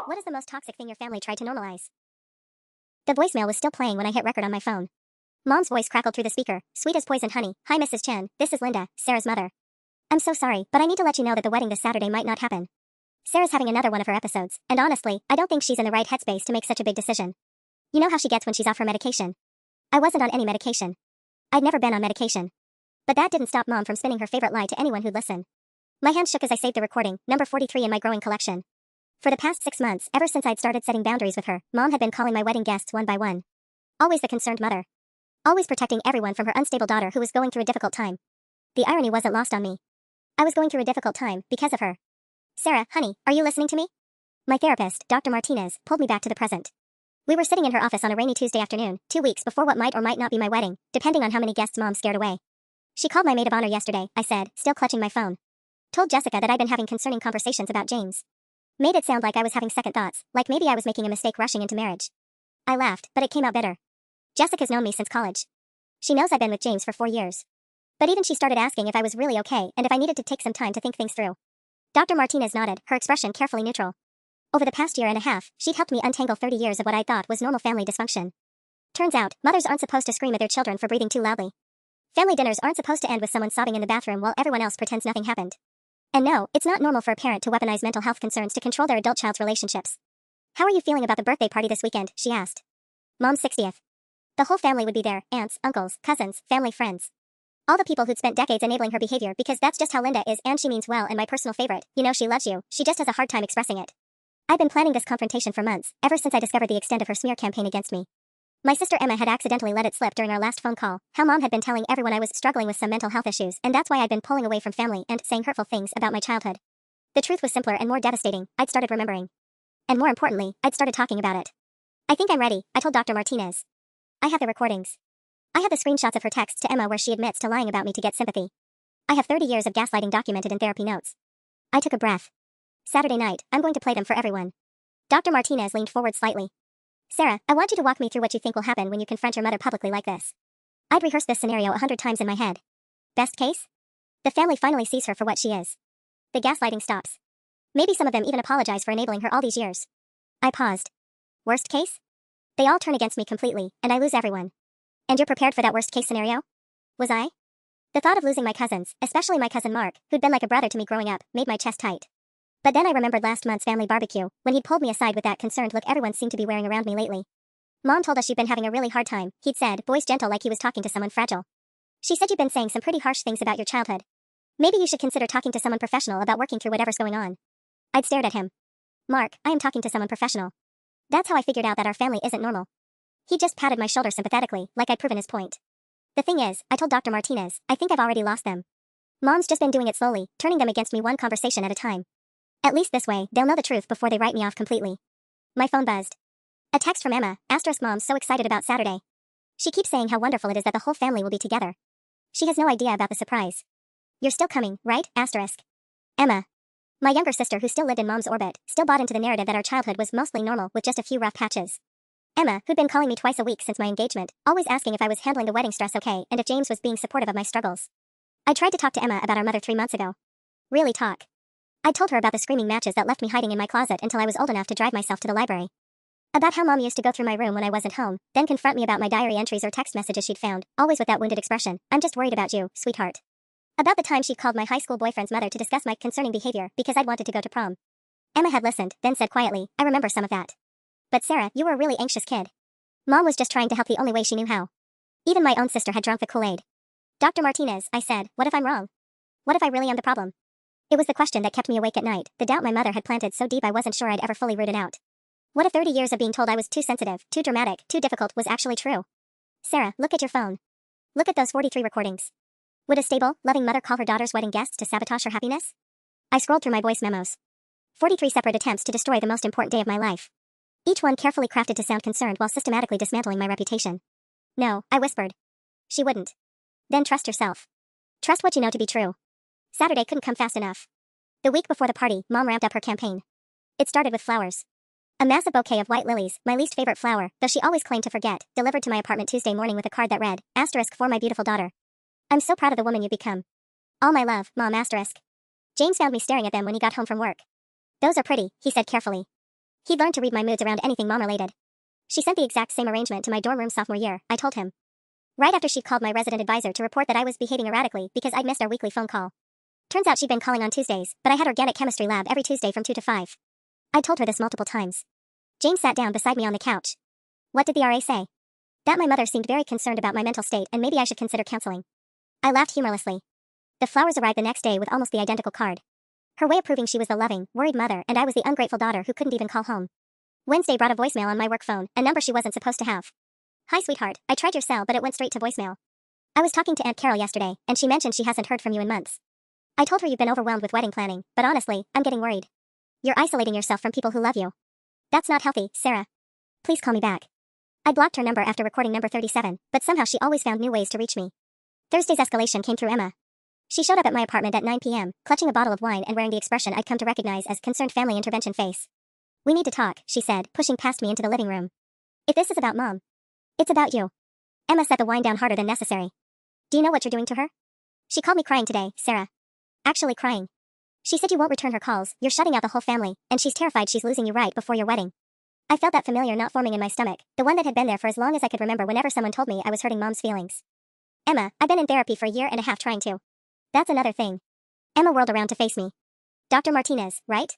What is the most toxic thing your family tried to normalize? The voicemail was still playing when I hit record on my phone. Mom's voice crackled through the speaker, sweet as poison honey. Hi, Mrs. Chen, this is Linda, Sarah's mother. I'm so sorry, but I need to let you know that the wedding this Saturday might not happen. Sarah's having another one of her episodes, and honestly, I don't think she's in the right headspace to make such a big decision. You know how she gets when she's off her medication. I wasn't on any medication. I'd never been on medication. But that didn't stop Mom from spinning her favorite lie to anyone who'd listen. My hand shook as I saved the recording, number 43 in my growing collection. For the past 6 months, ever since I'd started setting boundaries with her, Mom had been calling my wedding guests one by one. Always the concerned mother. Always protecting everyone from her unstable daughter who was going through a difficult time. The irony wasn't lost on me. I was going through a difficult time because of her. Sarah, honey, are you listening to me? My therapist, Dr. Martinez, pulled me back to the present. We were sitting in her office on a rainy Tuesday afternoon, 2 weeks before what might or might not be my wedding, depending on how many guests Mom scared away. She called my maid of honor yesterday, I said, still clutching my phone. Told Jessica that I'd been having concerning conversations about James. Made it sound like I was having second thoughts, like maybe I was making a mistake rushing into marriage. I laughed, but it came out bitter. Jessica's known me since college. She knows I've been with James for 4 years. But even she started asking if I was really okay and if I needed to take some time to think things through. Dr. Martinez nodded, her expression carefully neutral. Over the past year and a half, she'd helped me untangle 30 years of what I thought was normal family dysfunction. Turns out, mothers aren't supposed to scream at their children for breathing too loudly. Family dinners aren't supposed to end with someone sobbing in the bathroom while everyone else pretends nothing happened. And no, it's not normal for a parent to weaponize mental health concerns to control their adult child's relationships. How are you feeling about the birthday party this weekend? She asked. Mom's 60th. The whole family would be there, aunts, uncles, cousins, family friends. All the people who'd spent decades enabling her behavior because that's just how Linda is and she means well and my personal favorite, you know she loves you, she just has a hard time expressing it. I'd been planning this confrontation for months, ever since I discovered the extent of her smear campaign against me. My sister Emma had accidentally let it slip during our last phone call, how Mom had been telling everyone I was struggling with some mental health issues and that's why I'd been pulling away from family and saying hurtful things about my childhood. The truth was simpler and more devastating, I'd started remembering. And more importantly, I'd started talking about it. I think I'm ready, I told Dr. Martinez. I have the recordings. I have the screenshots of her texts to Emma where she admits to lying about me to get sympathy. I have 30 years of gaslighting documented in therapy notes. I took a breath. Saturday night, I'm going to play them for everyone. Dr. Martinez leaned forward slightly. Sarah, I want you to walk me through what you think will happen when you confront your mother publicly like this. I'd rehearsed this scenario 100 times in my head. Best case? The family finally sees her for what she is. The gaslighting stops. Maybe some of them even apologize for enabling her all these years. I paused. Worst case? They all turn against me completely, and I lose everyone. And you're prepared for that worst case scenario? Was I? The thought of losing my cousins, especially my cousin Mark, who'd been like a brother to me growing up, made my chest tight. But then I remembered last month's family barbecue, when he'd pulled me aside with that concerned look everyone seemed to be wearing around me lately. Mom told us she'd been having a really hard time, he'd said, voice gentle like he was talking to someone fragile. She said you'd been saying some pretty harsh things about your childhood. Maybe you should consider talking to someone professional about working through whatever's going on. I'd stared at him. Mark, I am talking to someone professional. That's how I figured out that our family isn't normal. He just patted my shoulder sympathetically, like I'd proven his point. The thing is, I told Dr. Martinez, I think I've already lost them. Mom's just been doing it slowly, turning them against me one conversation at a time. At least this way, they'll know the truth before they write me off completely. My phone buzzed. A text from Emma, asterisk Mom's so excited about Saturday. She keeps saying how wonderful it is that the whole family will be together. She has no idea about the surprise. You're still coming, right? Asterisk. Emma. My younger sister who still lived in Mom's orbit, still bought into the narrative that our childhood was mostly normal with just a few rough patches. Emma, who'd been calling me twice a week since my engagement, always asking if I was handling the wedding stress okay and if James was being supportive of my struggles. I tried to talk to Emma about our mother 3 months ago. Really talk. I told her about the screaming matches that left me hiding in my closet until I was old enough to drive myself to the library. About how Mom used to go through my room when I wasn't home, then confront me about my diary entries or text messages she'd found, always with that wounded expression, I'm just worried about you, sweetheart. About the time she'd called my high school boyfriend's mother to discuss my concerning behavior because I'd wanted to go to prom. Emma had listened, then said quietly, I remember some of that. But Sarah, you were a really anxious kid. Mom was just trying to help the only way she knew how. Even my own sister had drunk the Kool-Aid. Dr. Martinez, I said, what if I'm wrong? What if I really am the problem? It was the question that kept me awake at night, the doubt my mother had planted so deep I wasn't sure I'd ever fully root it out. What if 30 years of being told I was too sensitive, too dramatic, too difficult was actually true? Sarah, look at your phone. Look at those 43 recordings. Would a stable, loving mother call her daughter's wedding guests to sabotage her happiness? I scrolled through my voice memos. 43 separate attempts to destroy the most important day of my life. Each one carefully crafted to sound concerned while systematically dismantling my reputation. No, I whispered. She wouldn't. Then trust yourself. Trust what you know to be true. Saturday couldn't come fast enough. The week before the party, Mom ramped up her campaign. It started with flowers. A massive bouquet of white lilies, my least favorite flower, though she always claimed to forget, delivered to my apartment Tuesday morning with a card that read, asterisk for my beautiful daughter. I'm so proud of the woman you've become. All my love, Mom asterisk. James found me staring at them when he got home from work. Those are pretty, he said carefully. He'd learned to read my moods around anything mom-related. She sent the exact same arrangement to my dorm room sophomore year, I told him. Right after she'd called my resident advisor to report that I was behaving erratically because I'd missed our weekly phone call. Turns out she'd been calling on Tuesdays, but I had organic chemistry lab every Tuesday from 2 to 5. I told her this multiple times. James sat down beside me on the couch. What did the RA say? That my mother seemed very concerned about my mental state and maybe I should consider counseling. I laughed humorlessly. The flowers arrived the next day with almost the identical card. Her way of proving she was the loving, worried mother and I was the ungrateful daughter who couldn't even call home. Wednesday brought a voicemail on my work phone, a number she wasn't supposed to have. Hi sweetheart, I tried your cell but it went straight to voicemail. I was talking to Aunt Carol yesterday, and she mentioned she hasn't heard from you in months. I told her you've been overwhelmed with wedding planning, but honestly, I'm getting worried. You're isolating yourself from people who love you. That's not healthy, Sarah. Please call me back. I blocked her number after recording number 37, but somehow she always found new ways to reach me. Thursday's escalation came through Emma. She showed up at my apartment at 9 p.m., clutching a bottle of wine and wearing the expression I'd come to recognize as concerned family intervention face. We need to talk, she said, pushing past me into the living room. If this is about mom, it's about you. Emma set the wine down harder than necessary. Do you know what you're doing to her? She called me crying today, Sarah. Actually crying. She said you won't return her calls, you're shutting out the whole family, and she's terrified she's losing you right before your wedding. I felt that familiar knot forming in my stomach, the one that had been there for as long as I could remember whenever someone told me I was hurting mom's feelings. Emma, I've been in therapy for a year and a half trying to. That's another thing. Emma whirled around to face me. Dr. Martinez, right?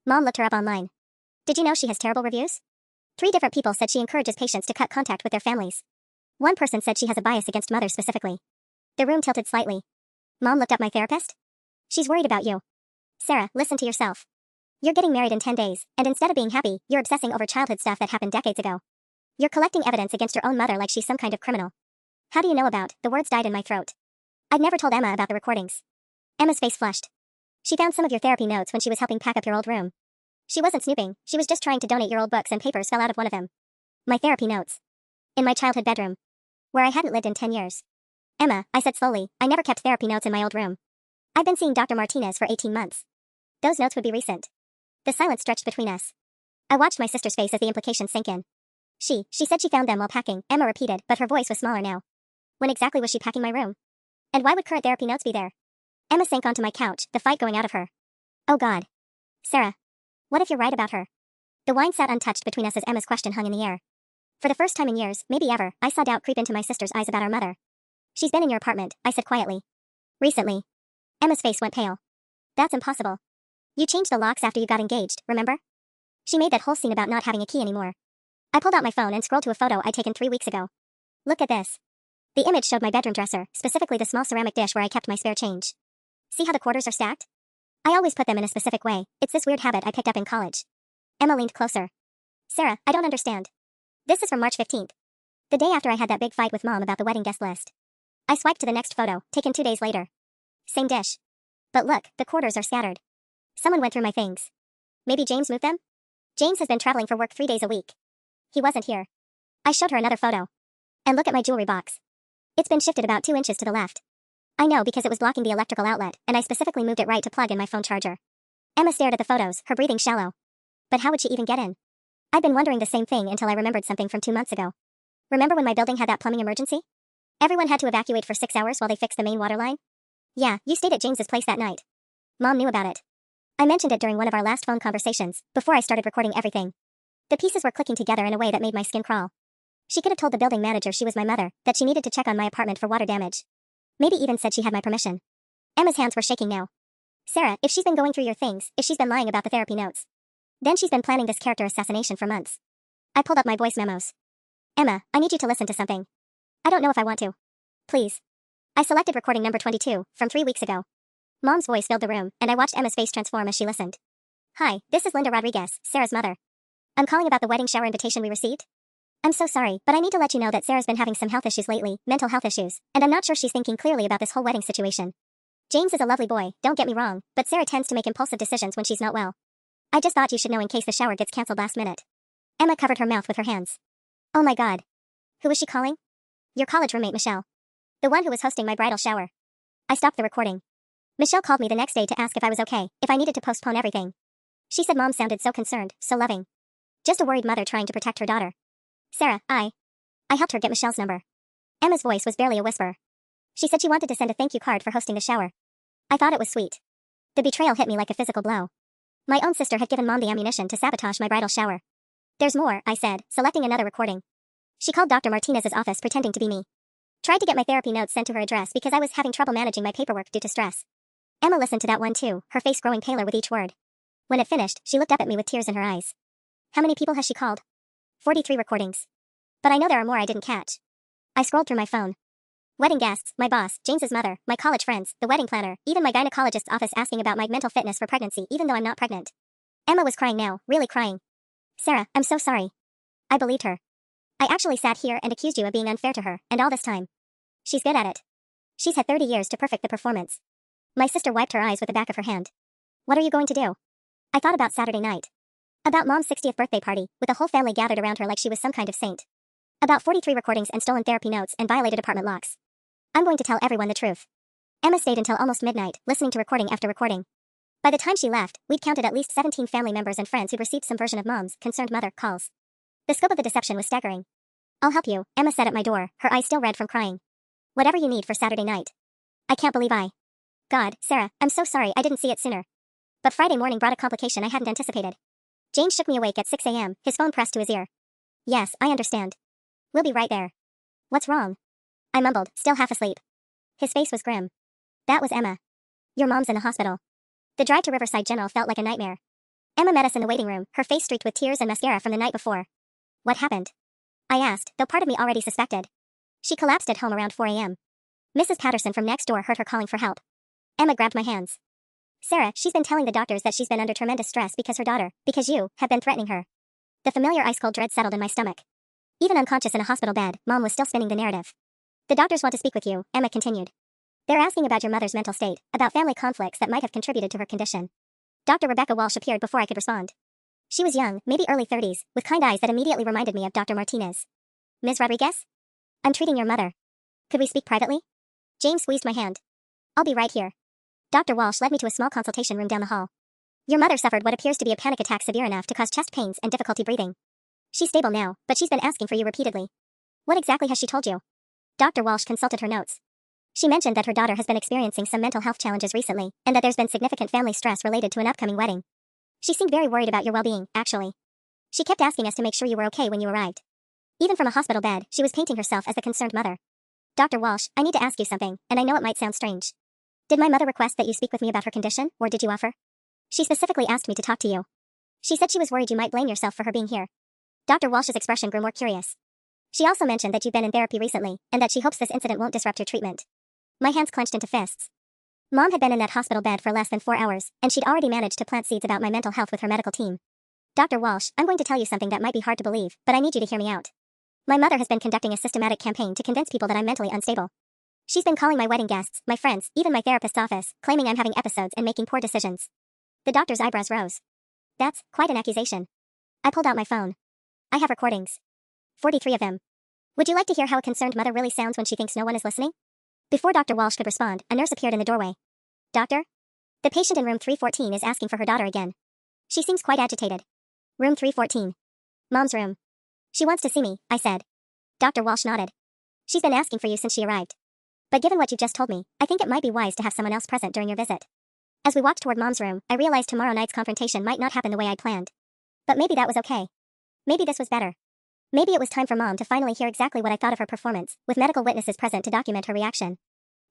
Mom looked her up online. Did you know she has terrible reviews? 3 different people said she encourages patients to cut contact with their families. One person said she has a bias against mothers specifically. The room tilted slightly. Mom looked up my therapist? She's worried about you. Sarah, listen to yourself. You're getting married in 10 days, and instead of being happy, you're obsessing over childhood stuff that happened decades ago. You're collecting evidence against your own mother like she's some kind of criminal. How do you know about? The words died in my throat. I'd never told Emma about the recordings. Emma's face flushed. She found some of your therapy notes when she was helping pack up your old room. She wasn't snooping, she was just trying to donate your old books and papers fell out of one of them. My therapy notes. In my childhood bedroom. Where I hadn't lived in 10 years. Emma, I said slowly, I never kept therapy notes in my old room. I've been seeing Dr. Martinez for 18 months. Those notes would be recent. The silence stretched between us. I watched my sister's face as the implications sank in. She said she found them while packing, Emma repeated, but her voice was smaller now. When exactly was she packing my room? And why would current therapy notes be there? Emma sank onto my couch, the fight going out of her. Oh God. Sarah. What if you're right about her? The wine sat untouched between us as Emma's question hung in the air. For the first time in years, maybe ever, I saw doubt creep into my sister's eyes about our mother. She's been in your apartment, I said quietly. Recently. Emma's face went pale. That's impossible. You changed the locks after you got engaged, remember? She made that whole scene about not having a key anymore. I pulled out my phone and scrolled to a photo I'd taken 3 weeks ago. Look at this. The image showed my bedroom dresser, specifically the small ceramic dish where I kept my spare change. See how the quarters are stacked? I always put them in a specific way, it's this weird habit I picked up in college. Emma leaned closer. Sarah, I don't understand. This is from March 15th. The day after I had that big fight with Mom about the wedding guest list. I swiped to the next photo, taken 2 days later. Same dish. But look, the quarters are scattered. Someone went through my things. Maybe James moved them? James has been traveling for work 3 days a week. He wasn't here. I showed her another photo. And look at my jewelry box. It's been shifted about 2 inches to the left. I know because it was blocking the electrical outlet, and I specifically moved it right to plug in my phone charger. Emma stared at the photos, her breathing shallow. But how would she even get in? I'd been wondering the same thing until I remembered something from 2 months ago. Remember when my building had that plumbing emergency? Everyone had to evacuate for 6 hours while they fixed the main water line? Yeah, you stayed at James's place that night. Mom knew about it. I mentioned it during one of our last phone conversations, before I started recording everything. The pieces were clicking together in a way that made my skin crawl. She could have told the building manager she was my mother, that she needed to check on my apartment for water damage. Maybe even said she had my permission. Emma's hands were shaking now. Sarah, if she's been going through your things, if she's been lying about the therapy notes, then she's been planning this character assassination for months. I pulled up my voice memos. Emma, I need you to listen to something. I don't know if I want to. Please. I selected recording number 22, from 3 weeks ago. Mom's voice filled the room, and I watched Emma's face transform as she listened. Hi, this is Linda Rodriguez, Sarah's mother. I'm calling about the wedding shower invitation we received. I'm so sorry, but I need to let you know that Sarah's been having some health issues lately, mental health issues, and I'm not sure she's thinking clearly about this whole wedding situation. James is a lovely boy, don't get me wrong, but Sarah tends to make impulsive decisions when she's not well. I just thought you should know in case the shower gets canceled last minute. Emma covered her mouth with her hands. Oh my God. Who was she calling? Your college roommate Michelle. The one who was hosting my bridal shower. I stopped the recording. Michelle called me the next day to ask if I was okay, if I needed to postpone everything. She said Mom sounded so concerned, so loving. Just a worried mother trying to protect her daughter. Sarah, I helped her get Michelle's number. Emma's voice was barely a whisper. She said she wanted to send a thank you card for hosting the shower. I thought it was sweet. The betrayal hit me like a physical blow. My own sister had given Mom the ammunition to sabotage my bridal shower. There's more, I said, selecting another recording. She called Dr. Martinez's office pretending to be me. Tried to get my therapy notes sent to her address because I was having trouble managing my paperwork due to stress. Emma listened to that one too, her face growing paler with each word. When it finished, she looked up at me with tears in her eyes. How many people has she called? 43 recordings. But I know there are more I didn't catch. I scrolled through my phone. Wedding guests, my boss, James's mother, my college friends, the wedding planner, even my gynecologist's office asking about my mental fitness for pregnancy even though I'm not pregnant. Emma was crying now, really crying. Sarah, I'm so sorry. I believed her. I actually sat here and accused you of being unfair to her, and all this time. She's good at it. She's had 30 years to perfect the performance. My sister wiped her eyes with the back of her hand. What are you going to do? I thought about Saturday night. About Mom's 60th birthday party, with the whole family gathered around her like she was some kind of saint. About 43 recordings and stolen therapy notes and violated apartment locks. I'm going to tell everyone the truth. Emma stayed until almost midnight, listening to recording after recording. By the time she left, we'd counted at least 17 family members and friends who'd received some version of Mom's concerned mother calls. The scope of the deception was staggering. I'll help you, Emma said at my door, her eyes still red from crying. Whatever you need for Saturday night. I can't believe God, Sarah, I'm so sorry I didn't see it sooner. But Friday morning brought a complication I hadn't anticipated. James shook me awake at 6 a.m., his phone pressed to his ear. Yes, I understand. We'll be right there. What's wrong? I mumbled, still half asleep. His face was grim. That was Emma. Your mom's in the hospital. The drive to Riverside General felt like a nightmare. Emma met us in the waiting room, her face streaked with tears and mascara from the night before. What happened? I asked, though part of me already suspected. She collapsed at home around 4 a.m. Mrs. Patterson from next door heard her calling for help. Emma grabbed my hands. Sarah, she's been telling the doctors that she's been under tremendous stress because her daughter, because you, have been threatening her. The familiar ice-cold dread settled in my stomach. Even unconscious in a hospital bed, Mom was still spinning the narrative. The doctors want to speak with you, Emma continued. They're asking about your mother's mental state, about family conflicts that might have contributed to her condition. Dr. Rebecca Walsh appeared before I could respond. She was young, maybe early 30s, with kind eyes that immediately reminded me of Dr. Martinez. Ms. Rodriguez? I'm treating your mother. Could we speak privately? James squeezed my hand. I'll be right here. Dr. Walsh led me to a small consultation room down the hall. Your mother suffered what appears to be a panic attack severe enough to cause chest pains and difficulty breathing. She's stable now, but she's been asking for you repeatedly. What exactly has she told you? Dr. Walsh consulted her notes. She mentioned that her daughter has been experiencing some mental health challenges recently, and that there's been significant family stress related to an upcoming wedding. She seemed very worried about your well-being, actually. She kept asking us to make sure you were okay when you arrived. Even from a hospital bed, she was painting herself as the concerned mother. Dr. Walsh, I need to ask you something, and I know it might sound strange. Did my mother request that you speak with me about her condition, or did you offer? She specifically asked me to talk to you. She said she was worried you might blame yourself for her being here. Dr. Walsh's expression grew more curious. She also mentioned that you've been in therapy recently, and that she hopes this incident won't disrupt your treatment. My hands clenched into fists. Mom had been in that hospital bed for less than 4 hours, and she'd already managed to plant seeds about my mental health with her medical team. Dr. Walsh, I'm going to tell you something that might be hard to believe, but I need you to hear me out. My mother has been conducting a systematic campaign to convince people that I'm mentally unstable. She's been calling my wedding guests, my friends, even my therapist's office, claiming I'm having episodes and making poor decisions. The doctor's eyebrows rose. That's quite an accusation. I pulled out my phone. I have recordings. 43 of them. Would you like to hear how a concerned mother really sounds when she thinks no one is listening? Before Dr. Walsh could respond, a nurse appeared in the doorway. Doctor? The patient in room 314 is asking for her daughter again. She seems quite agitated. Room 314. Mom's room. She wants to see me, I said. Dr. Walsh nodded. She's been asking for you since she arrived. But given what you've just told me, I think it might be wise to have someone else present during your visit. As we walked toward Mom's room, I realized tomorrow night's confrontation might not happen the way I'd planned. But maybe that was okay. Maybe this was better. Maybe it was time for Mom to finally hear exactly what I thought of her performance, with medical witnesses present to document her reaction.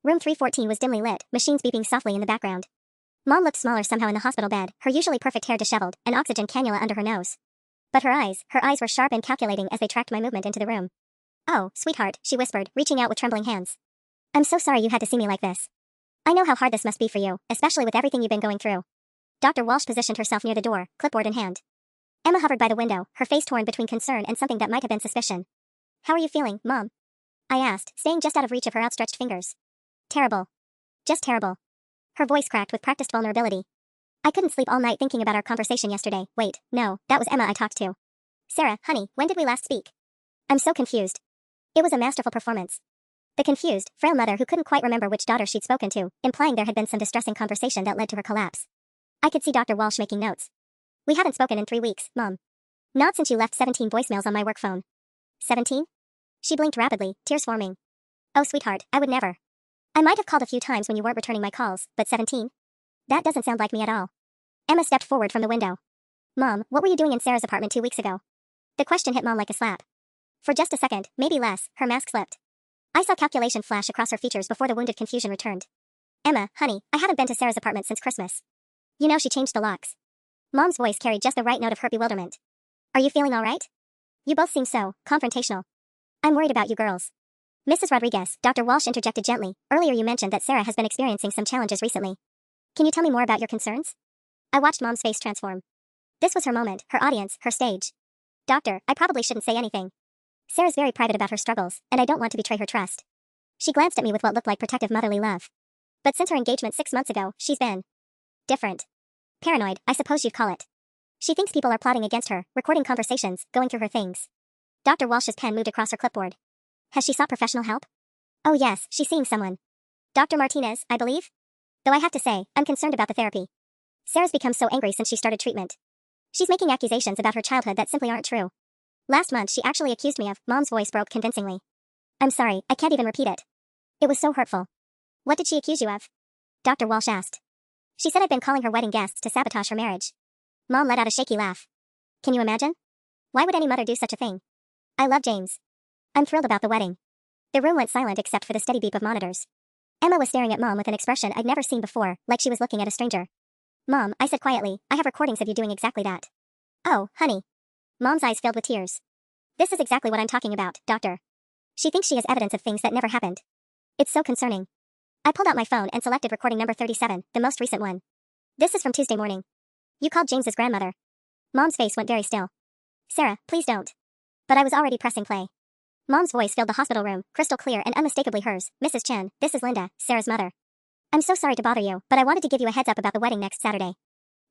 Room 314 was dimly lit, machines beeping softly in the background. Mom looked smaller somehow in the hospital bed, her usually perfect hair disheveled, an oxygen cannula under her nose. But her eyes were sharp and calculating as they tracked my movement into the room. Oh, sweetheart, she whispered, reaching out with trembling hands. I'm so sorry you had to see me like this. I know how hard this must be for you, especially with everything you've been going through. Dr. Walsh positioned herself near the door, clipboard in hand. Emma hovered by the window, her face torn between concern and something that might have been suspicion. How are you feeling, Mom? I asked, staying just out of reach of her outstretched fingers. Terrible. Just terrible. Her voice cracked with practiced vulnerability. I couldn't sleep all night thinking about our conversation yesterday. Wait, no, that was Emma I talked to. Sarah, honey, when did we last speak? I'm so confused. It was a masterful performance. The confused, frail mother who couldn't quite remember which daughter she'd spoken to, implying there had been some distressing conversation that led to her collapse. I could see Dr. Walsh making notes. We haven't spoken in 3 weeks, Mom. Not since you left 17 voicemails on my work phone. 17? She blinked rapidly, tears forming. Oh, sweetheart, I would never. I might have called a few times when you weren't returning my calls, but 17? That doesn't sound like me at all. Emma stepped forward from the window. Mom, what were you doing in Sarah's apartment 2 weeks ago? The question hit Mom like a slap. For just a second, maybe less, her mask slipped. I saw calculation flash across her features before the wounded confusion returned. Emma, honey, I haven't been to Sarah's apartment since Christmas. You know she changed the locks. Mom's voice carried just the right note of hurt bewilderment. Are you feeling all right? You both seem so confrontational. I'm worried about you girls. Mrs. Rodriguez, Dr. Walsh interjected gently. Earlier you mentioned that Sarah has been experiencing some challenges recently. Can you tell me more about your concerns? I watched Mom's face transform. This was her moment, her audience, her stage. Doctor, I probably shouldn't say anything. Sarah's very private about her struggles, and I don't want to betray her trust. She glanced at me with what looked like protective motherly love. But since her engagement 6 months ago, she's been different. Paranoid, I suppose you'd call it. She thinks people are plotting against her, recording conversations, going through her things. Dr. Walsh's pen moved across her clipboard. Has she sought professional help? Oh yes, she's seeing someone. Dr. Martinez, I believe? Though I have to say, I'm concerned about the therapy. Sarah's become so angry since she started treatment. She's making accusations about her childhood that simply aren't true. Last month she actually accused me of, Mom's voice broke convincingly. I'm sorry, I can't even repeat it. It was so hurtful. What did she accuse you of? Dr. Walsh asked. She said I'd been calling her wedding guests to sabotage her marriage. Mom let out a shaky laugh. Can you imagine? Why would any mother do such a thing? I love James. I'm thrilled about the wedding. The room went silent except for the steady beep of monitors. Emma was staring at Mom with an expression I'd never seen before, like she was looking at a stranger. Mom, I said quietly, I have recordings of you doing exactly that. Oh, honey. Mom's eyes filled with tears. This is exactly what I'm talking about, doctor. She thinks she has evidence of things that never happened. It's so concerning. I pulled out my phone and selected recording number 37, the most recent one. This is from Tuesday morning. You called James's grandmother. Mom's face went very still. Sarah, please don't. But I was already pressing play. Mom's voice filled the hospital room, crystal clear and unmistakably hers. Mrs. Chen, this is Linda, Sarah's mother. I'm so sorry to bother you, but I wanted to give you a heads up about the wedding next Saturday.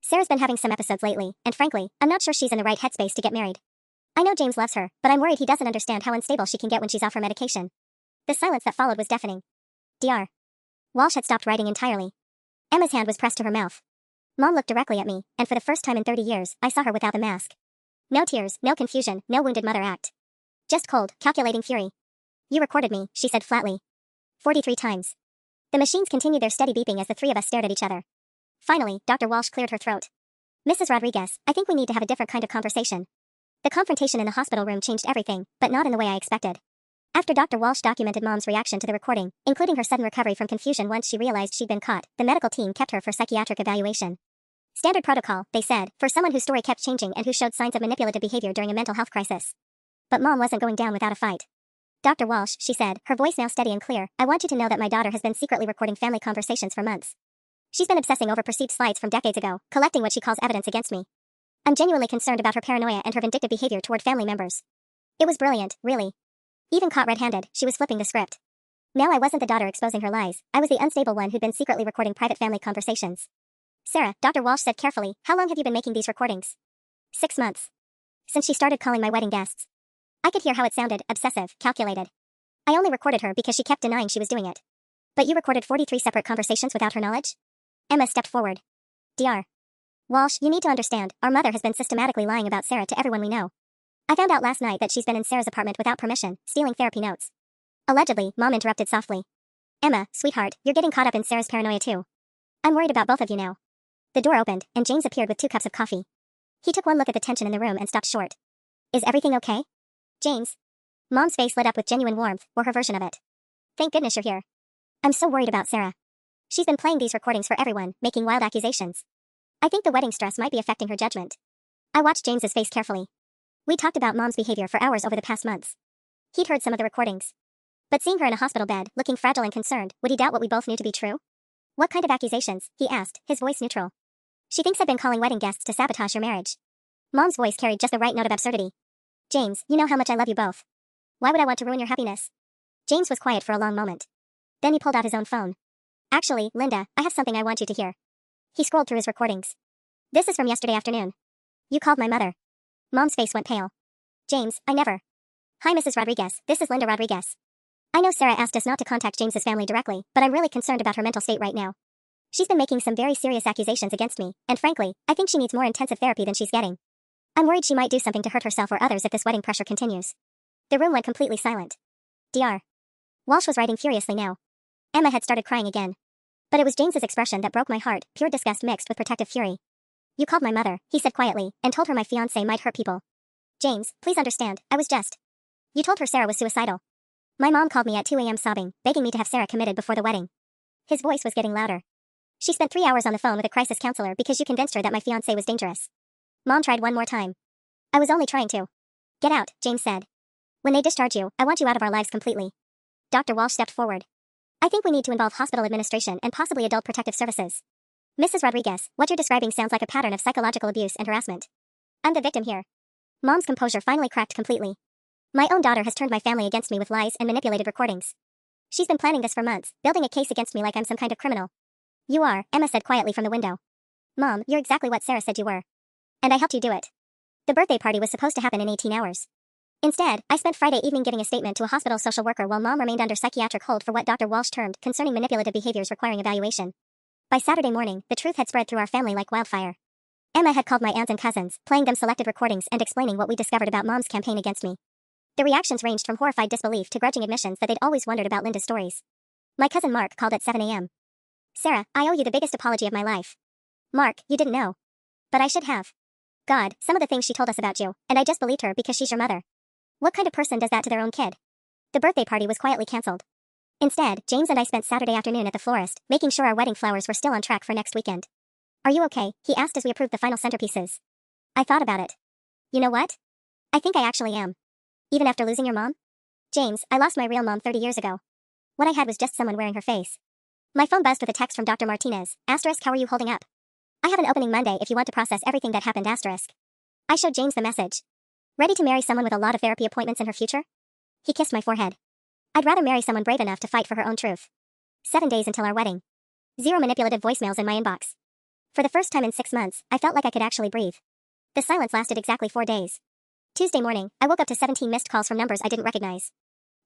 Sarah's been having some episodes lately, and frankly, I'm not sure she's in the right headspace to get married. I know James loves her, but I'm worried he doesn't understand how unstable she can get when she's off her medication. The silence that followed was deafening. Dr. Walsh had stopped writing entirely. Emma's hand was pressed to her mouth. Mom looked directly at me, and for the first time in 30 years, I saw her without the mask. No tears, no confusion, no wounded mother act. Just cold, calculating fury. You recorded me, she said flatly. 43 times. The machines continued their steady beeping as the three of us stared at each other. Finally, Dr. Walsh cleared her throat. Mrs. Rodriguez, I think we need to have a different kind of conversation. The confrontation in the hospital room changed everything, but not in the way I expected. After Dr. Walsh documented Mom's reaction to the recording, including her sudden recovery from confusion once she realized she'd been caught, the medical team kept her for psychiatric evaluation. Standard protocol, they said, for someone whose story kept changing and who showed signs of manipulative behavior during a mental health crisis. But Mom wasn't going down without a fight. Dr. Walsh, she said, her voice now steady and clear, I want you to know that my daughter has been secretly recording family conversations for months. She's been obsessing over perceived slights from decades ago, collecting what she calls evidence against me. I'm genuinely concerned about her paranoia and her vindictive behavior toward family members. It was brilliant, really. Even caught red-handed, she was flipping the script. Now I wasn't the daughter exposing her lies, I was the unstable one who'd been secretly recording private family conversations. Sarah, Dr. Walsh said carefully, how long have you been making these recordings? 6 months. Since she started calling my wedding guests. I could hear how it sounded, obsessive, calculated. I only recorded her because she kept denying she was doing it. But you recorded 43 separate conversations without her knowledge? Emma stepped forward. Dr. Walsh, you need to understand, our mother has been systematically lying about Sarah to everyone we know. I found out last night that she's been in Sarah's apartment without permission, stealing therapy notes. Allegedly, Mom interrupted softly. Emma, sweetheart, you're getting caught up in Sarah's paranoia too. I'm worried about both of you now. The door opened, and James appeared with 2 cups of coffee. He took one look at the tension in the room and stopped short. Is everything okay? James. Mom's face lit up with genuine warmth, or her version of it. Thank goodness you're here. I'm so worried about Sarah. She's been playing these recordings for everyone, making wild accusations. I think the wedding stress might be affecting her judgment. I watched James's face carefully. We talked about Mom's behavior for hours over the past months. He'd heard some of the recordings. But seeing her in a hospital bed, looking fragile and concerned, would he doubt what we both knew to be true? What kind of accusations? He asked, his voice neutral. She thinks I've been calling wedding guests to sabotage your marriage. Mom's voice carried just the right note of absurdity. James, you know how much I love you both. Why would I want to ruin your happiness? James was quiet for a long moment. Then he pulled out his own phone. Actually, Linda, I have something I want you to hear. He scrolled through his recordings. This is from yesterday afternoon. You called my mother. Mom's face went pale. James, I never. Hi Mrs. Rodriguez, this is Linda Rodriguez. I know Sarah asked us not to contact James's family directly, but I'm really concerned about her mental state right now. She's been making some very serious accusations against me, and frankly, I think she needs more intensive therapy than she's getting. I'm worried she might do something to hurt herself or others if this wedding pressure continues. The room went completely silent. Dr. Walsh was writing furiously now. Emma had started crying again. But it was James's expression that broke my heart, pure disgust mixed with protective fury. You called my mother, he said quietly, and told her my fiancé might hurt people. James, please understand, I was just. You told her Sarah was suicidal. My mom called me at 2 a.m. sobbing, begging me to have Sarah committed before the wedding. His voice was getting louder. She spent 3 hours on the phone with a crisis counselor because you convinced her that my fiancé was dangerous. Mom tried one more time. I was only trying to. Get out, James said. When they discharge you, I want you out of our lives completely. Dr. Walsh stepped forward. I think we need to involve hospital administration and possibly adult protective services. Mrs. Rodriguez, what you're describing sounds like a pattern of psychological abuse and harassment. I'm the victim here. Mom's composure finally cracked completely. My own daughter has turned my family against me with lies and manipulated recordings. She's been planning this for months, building a case against me like I'm some kind of criminal. You are, Emma said quietly from the window. Mom, you're exactly what Sarah said you were. And I helped you do it. The birthday party was supposed to happen in 18 hours. Instead, I spent Friday evening giving a statement to a hospital social worker while Mom remained under psychiatric hold for what Dr. Walsh termed concerning manipulative behaviors requiring evaluation. By Saturday morning, the truth had spread through our family like wildfire. Emma had called my aunts and cousins, playing them selected recordings and explaining what we discovered about Mom's campaign against me. The reactions ranged from horrified disbelief to grudging admissions that they'd always wondered about Linda's stories. My cousin Mark called at 7 a.m. Sarah, I owe you the biggest apology of my life. Mark, you didn't know. But I should have. God, some of the things she told us about you, and I just believed her because she's your mother. What kind of person does that to their own kid? The birthday party was quietly cancelled. Instead, James and I spent Saturday afternoon at the florist, making sure our wedding flowers were still on track for next weekend. Are you okay? He asked as we approved the final centerpieces. I thought about it. You know what? I think I actually am. Even after losing your mom? James, I lost my real mom 30 years ago. What I had was just someone wearing her face. My phone buzzed with a text from Dr. Martinez. Asterisk, how are you holding up? I have an opening Monday if you want to process everything that happened. Asterisk. I showed James the message. Ready to marry someone with a lot of therapy appointments in her future? He kissed my forehead. I'd rather marry someone brave enough to fight for her own truth. 7 days until our wedding. 0 manipulative voicemails in my inbox. For the first time in 6 months, I felt like I could actually breathe. The silence lasted exactly 4 days. Tuesday morning, I woke up to 17 missed calls from numbers I didn't recognize.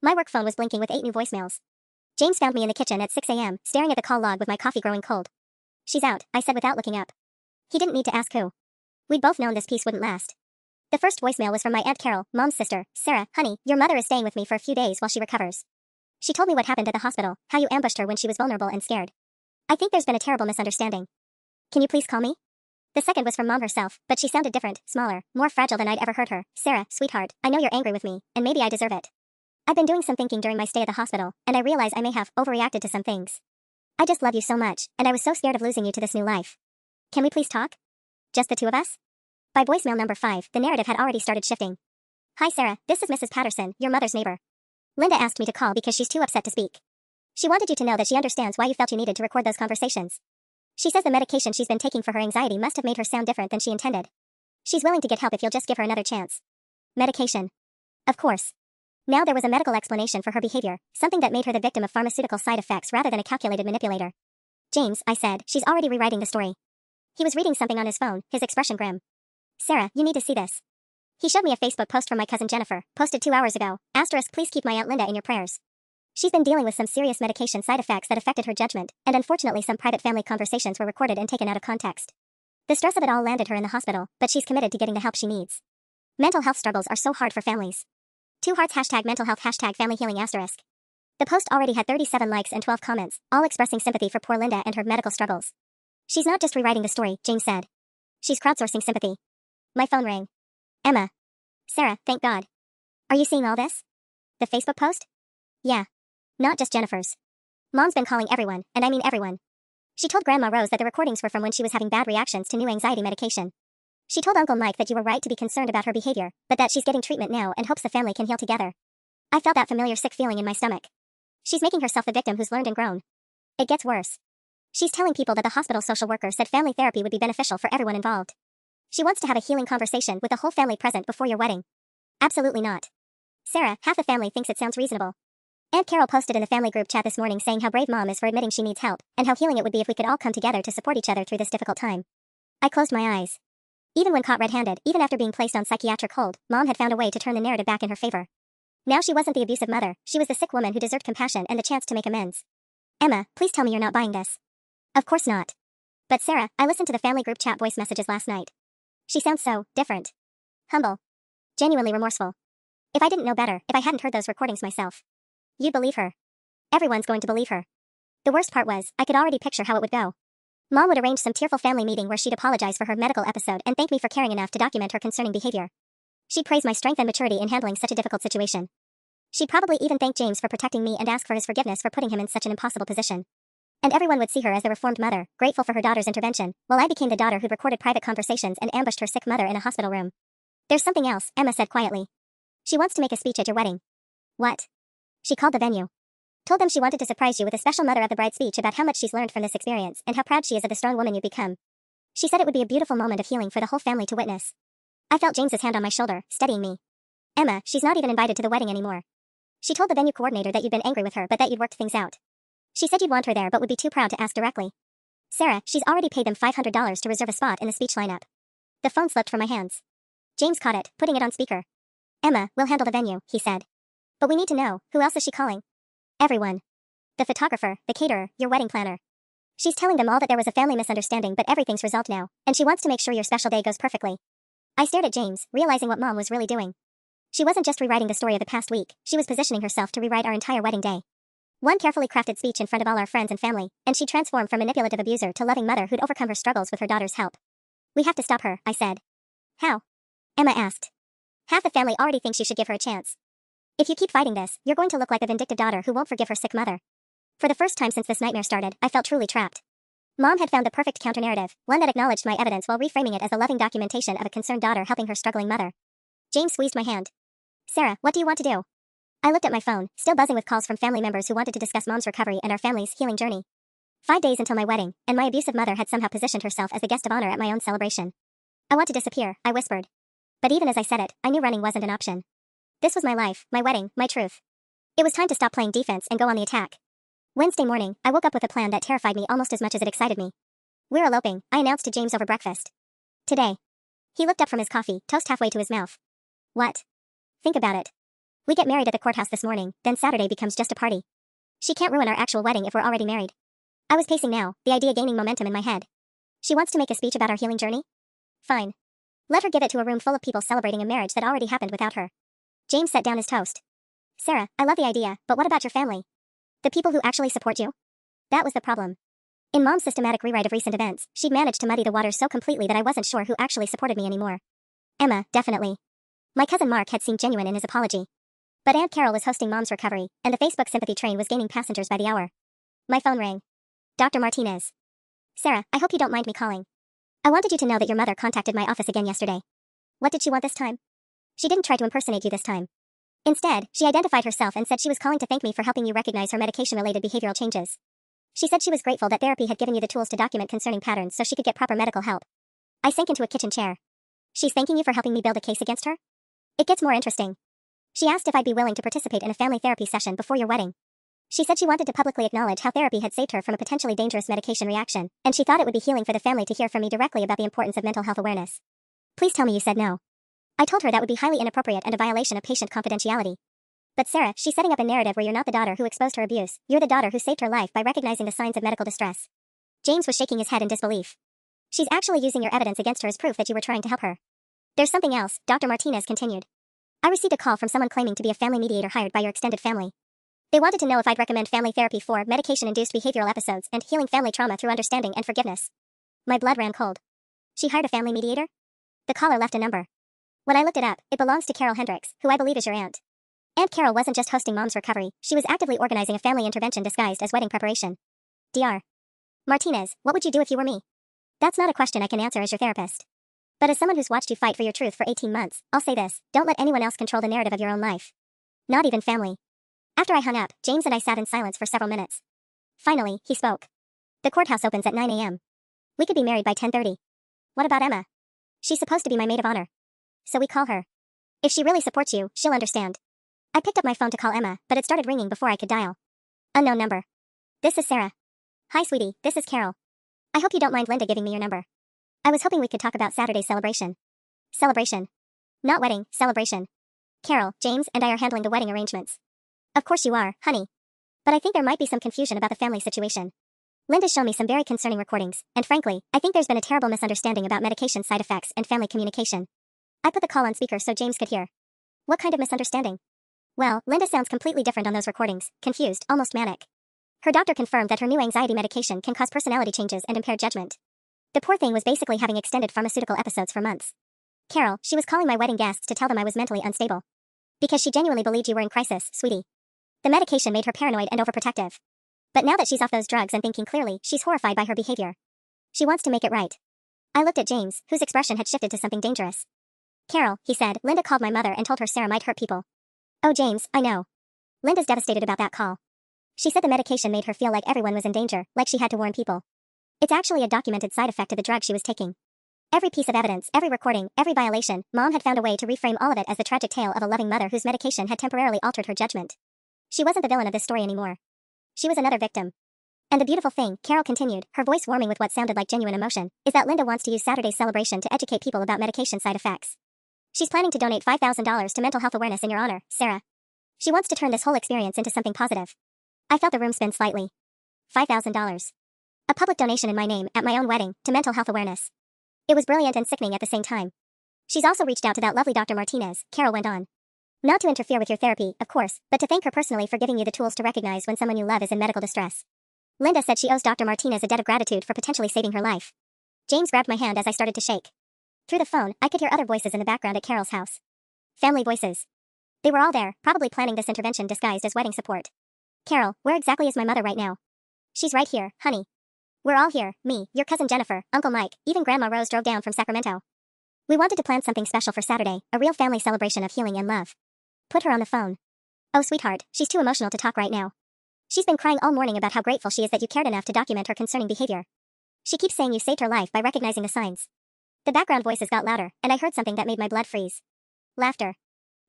My work phone was blinking with 8 new voicemails. James found me in the kitchen at 6 a.m., staring at the call log with my coffee growing cold. She's out, I said without looking up. He didn't need to ask who. We'd both known this peace wouldn't last. The first voicemail was from my Aunt Carol, Mom's sister. Sarah, honey, your mother is staying with me for a few days while she recovers. She told me what happened at the hospital, how you ambushed her when she was vulnerable and scared. I think there's been a terrible misunderstanding. Can you please call me? The second was from Mom herself, but she sounded different, smaller, more fragile than I'd ever heard her. Sarah, sweetheart, I know you're angry with me, and maybe I deserve it. I've been doing some thinking during my stay at the hospital, and I realize I may have overreacted to some things. I just love you so much, and I was so scared of losing you to this new life. Can we please talk? Just the two of us? By voicemail number 5, the narrative had already started shifting. Hi Sarah, this is Mrs. Patterson, your mother's neighbor. Linda asked me to call because she's too upset to speak. She wanted you to know that she understands why you felt you needed to record those conversations. She says the medication she's been taking for her anxiety must have made her sound different than she intended. She's willing to get help if you'll just give her another chance. Medication. Of course. Now there was a medical explanation for her behavior, something that made her the victim of pharmaceutical side effects rather than a calculated manipulator. James, I said, she's already rewriting the story. He was reading something on his phone, his expression grim. Sarah, you need to see this. He showed me a Facebook post from my cousin Jennifer, posted 2 hours ago. Asterisk, please keep my Aunt Linda in your prayers. She's been dealing with some serious medication side effects that affected her judgment, and unfortunately some private family conversations were recorded and taken out of context. The stress of it all landed her in the hospital, but she's committed to getting the help she needs. Mental health struggles are so hard for families. 2 hearts #mental health #family healing asterisk. The post already had 37 likes and 12 comments, all expressing sympathy for poor Linda and her medical struggles. She's not just rewriting the story, James said. She's crowdsourcing sympathy. My phone rang. Emma. Sarah, thank God. Are you seeing all this? The Facebook post? Yeah. Not just Jennifer's. Mom's been calling everyone, and I mean everyone. She told Grandma Rose that the recordings were from when she was having bad reactions to new anxiety medication. She told Uncle Mike that you were right to be concerned about her behavior, but that she's getting treatment now and hopes the family can heal together. I felt that familiar sick feeling in my stomach. She's making herself the victim who's learned and grown. It gets worse. She's telling people that the hospital social worker said family therapy would be beneficial for everyone involved. She wants to have a healing conversation with the whole family present before your wedding. Absolutely not. Sarah, half the family thinks it sounds reasonable. Aunt Carol posted in the family group chat this morning saying how brave Mom is for admitting she needs help, and how healing it would be if we could all come together to support each other through this difficult time. I closed my eyes. Even when caught red-handed, even after being placed on psychiatric hold, Mom had found a way to turn the narrative back in her favor. Now she wasn't the abusive mother, she was the sick woman who deserved compassion and the chance to make amends. Emma, please tell me you're not buying this. Of course not. But Sarah, I listened to the family group chat voice messages last night. She sounds so different. Humble. Genuinely remorseful. If I didn't know better, if I hadn't heard those recordings myself. You'd believe her. Everyone's going to believe her. The worst part was, I could already picture how it would go. Mom would arrange some tearful family meeting where she'd apologize for her medical episode and thank me for caring enough to document her concerning behavior. She'd praise my strength and maturity in handling such a difficult situation. She'd probably even thank James for protecting me and ask for his forgiveness for putting him in such an impossible position. And everyone would see her as the reformed mother, grateful for her daughter's intervention, while I became the daughter who'd recorded private conversations and ambushed her sick mother in a hospital room. There's something else, Emma said quietly. She wants to make a speech at your wedding. What? She called the venue. Told them she wanted to surprise you with a special mother of the bride speech about how much she's learned from this experience and how proud she is of the strong woman you've become. She said it would be a beautiful moment of healing for the whole family to witness. I felt James's hand on my shoulder, steadying me. Emma, she's not even invited to the wedding anymore. She told the venue coordinator that you'd been angry with her but that you'd worked things out. She said you'd want her there but would be too proud to ask directly. Sarah, she's already paid them $500 to reserve a spot in the speech lineup. The phone slipped from my hands. James caught it, putting it on speaker. Emma, we'll handle the venue, he said. But we need to know, who else is she calling? Everyone. The photographer, the caterer, your wedding planner. She's telling them all that there was a family misunderstanding but everything's resolved now, and she wants to make sure your special day goes perfectly. I stared at James, realizing what Mom was really doing. She wasn't just rewriting the story of the past week, she was positioning herself to rewrite our entire wedding day. One carefully crafted speech in front of all our friends and family, and she transformed from manipulative abuser to loving mother who'd overcome her struggles with her daughter's help. We have to stop her, I said. How? Emma asked. Half the family already thinks you should give her a chance. If you keep fighting this, you're going to look like a vindictive daughter who won't forgive her sick mother. For the first time since this nightmare started, I felt truly trapped. Mom had found the perfect counter-narrative, one that acknowledged my evidence while reframing it as a loving documentation of a concerned daughter helping her struggling mother. James squeezed my hand. Sarah, what do you want to do? I looked at my phone, still buzzing with calls from family members who wanted to discuss Mom's recovery and our family's healing journey. 5 days until my wedding, and my abusive mother had somehow positioned herself as the guest of honor at my own celebration. I want to disappear, I whispered. But even as I said it, I knew running wasn't an option. This was my life, my wedding, my truth. It was time to stop playing defense and go on the attack. Wednesday morning, I woke up with a plan that terrified me almost as much as it excited me. We're eloping, I announced to James over breakfast. Today. He looked up from his coffee, toast halfway to his mouth. What? Think about it. We get married at the courthouse this morning, then Saturday becomes just a party. She can't ruin our actual wedding if we're already married. I was pacing now, the idea gaining momentum in my head. She wants to make a speech about our healing journey? Fine. Let her give it to a room full of people celebrating a marriage that already happened without her. James set down his toast. Sarah, I love the idea, but what about your family? The people who actually support you? That was the problem. In Mom's systematic rewrite of recent events, she'd managed to muddy the waters so completely that I wasn't sure who actually supported me anymore. Emma, definitely. My cousin Mark had seemed genuine in his apology. But Aunt Carol was hosting Mom's recovery, and the Facebook sympathy train was gaining passengers by the hour. My phone rang. Dr. Martinez. Sarah, I hope you don't mind me calling. I wanted you to know that your mother contacted my office again yesterday. What did she want this time? She didn't try to impersonate you this time. Instead, she identified herself and said she was calling to thank me for helping you recognize her medication-related behavioral changes. She said she was grateful that therapy had given you the tools to document concerning patterns so she could get proper medical help. I sank into a kitchen chair. She's thanking you for helping me build a case against her? It gets more interesting. She asked if I'd be willing to participate in a family therapy session before your wedding. She said she wanted to publicly acknowledge how therapy had saved her from a potentially dangerous medication reaction, and she thought it would be healing for the family to hear from me directly about the importance of mental health awareness. Please tell me you said no. I told her that would be highly inappropriate and a violation of patient confidentiality. But Sarah, she's setting up a narrative where you're not the daughter who exposed her abuse, you're the daughter who saved her life by recognizing the signs of medical distress. James was shaking his head in disbelief. She's actually using your evidence against her as proof that you were trying to help her. There's something else, Dr. Martinez continued. I received a call from someone claiming to be a family mediator hired by your extended family. They wanted to know if I'd recommend family therapy for medication-induced behavioral episodes and healing family trauma through understanding and forgiveness. My blood ran cold. She hired a family mediator? The caller left a number. When I looked it up, it belongs to Carol Hendricks, who I believe is your aunt. Aunt Carol wasn't just hosting Mom's recovery, she was actively organizing a family intervention disguised as wedding preparation. Dr. Martinez, what would you do if you were me? That's not a question I can answer as your therapist. But as someone who's watched you fight for your truth for 18 months, I'll say this, don't let anyone else control the narrative of your own life. Not even family. After I hung up, James and I sat in silence for several minutes. Finally, he spoke. The courthouse opens at 9 a.m. We could be married by 10:30. What about Emma? She's supposed to be my maid of honor. So we call her. If she really supports you, she'll understand. I picked up my phone to call Emma, but it started ringing before I could dial. Unknown number. This is Sarah. Hi sweetie, this is Carol. I hope you don't mind Linda giving me your number. I was hoping we could talk about Saturday's celebration. Celebration. Not wedding, celebration. Carol, James, and I are handling the wedding arrangements. Of course you are, honey. But I think there might be some confusion about the family situation. Linda's shown me some very concerning recordings, and frankly, I think there's been a terrible misunderstanding about medication side effects and family communication. I put the call on speaker so James could hear. What kind of misunderstanding? Well, Linda sounds completely different on those recordings, confused, almost manic. Her doctor confirmed that her new anxiety medication can cause personality changes and impaired judgment. The poor thing was basically having extended pharmaceutical episodes for months. Carol, she was calling my wedding guests to tell them I was mentally unstable. Because she genuinely believed you were in crisis, sweetie. The medication made her paranoid and overprotective. But now that she's off those drugs and thinking clearly, she's horrified by her behavior. She wants to make it right. I looked at James, whose expression had shifted to something dangerous. Carol, he said, Linda called my mother and told her Sarah might hurt people. Oh James, I know. Linda's devastated about that call. She said the medication made her feel like everyone was in danger, like she had to warn people. It's actually a documented side effect of the drug she was taking. Every piece of evidence, every recording, every violation, Mom had found a way to reframe all of it as the tragic tale of a loving mother whose medication had temporarily altered her judgment. She wasn't the villain of this story anymore. She was another victim. And the beautiful thing, Carol continued, her voice warming with what sounded like genuine emotion, is that Linda wants to use Saturday's celebration to educate people about medication side effects. She's planning to donate $5,000 to mental health awareness in your honor, Sarah. She wants to turn this whole experience into something positive. I felt the room spin slightly. $5,000. A public donation in my name, at my own wedding, to mental health awareness. It was brilliant and sickening at the same time. She's also reached out to that lovely Dr. Martinez, Carol went on. Not to interfere with your therapy, of course, but to thank her personally for giving you the tools to recognize when someone you love is in medical distress. Linda said she owes Dr. Martinez a debt of gratitude for potentially saving her life. James grabbed my hand as I started to shake. Through the phone, I could hear other voices in the background at Carol's house. Family voices. They were all there, probably planning this intervention disguised as wedding support. Carol, where exactly is my mother right now? She's right here, honey. We're all here, me, your cousin Jennifer, Uncle Mike, even Grandma Rose drove down from Sacramento. We wanted to plan something special for Saturday, a real family celebration of healing and love. Put her on the phone. Oh sweetheart, she's too emotional to talk right now. She's been crying all morning about how grateful she is that you cared enough to document her concerning behavior. She keeps saying you saved her life by recognizing the signs. The background voices got louder, and I heard something that made my blood freeze. Laughter.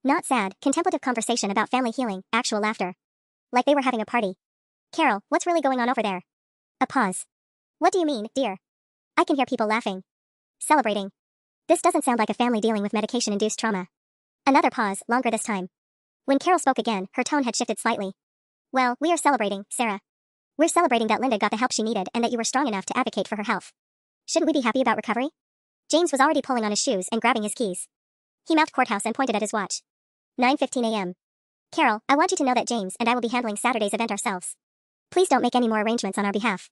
Not sad, contemplative conversation about family healing, actual laughter. Like they were having a party. Carol, what's really going on over there? A pause. What do you mean, dear? I can hear people laughing. Celebrating. This doesn't sound like a family dealing with medication-induced trauma. Another pause, longer this time. When Carol spoke again, her tone had shifted slightly. Well, we are celebrating, Sarah. We're celebrating that Linda got the help she needed and that you were strong enough to advocate for her health. Shouldn't we be happy about recovery? James was already pulling on his shoes and grabbing his keys. He mouthed courthouse and pointed at his watch. 9:15 a.m. Carol, I want you to know that James and I will be handling Saturday's event ourselves. Please don't make any more arrangements on our behalf.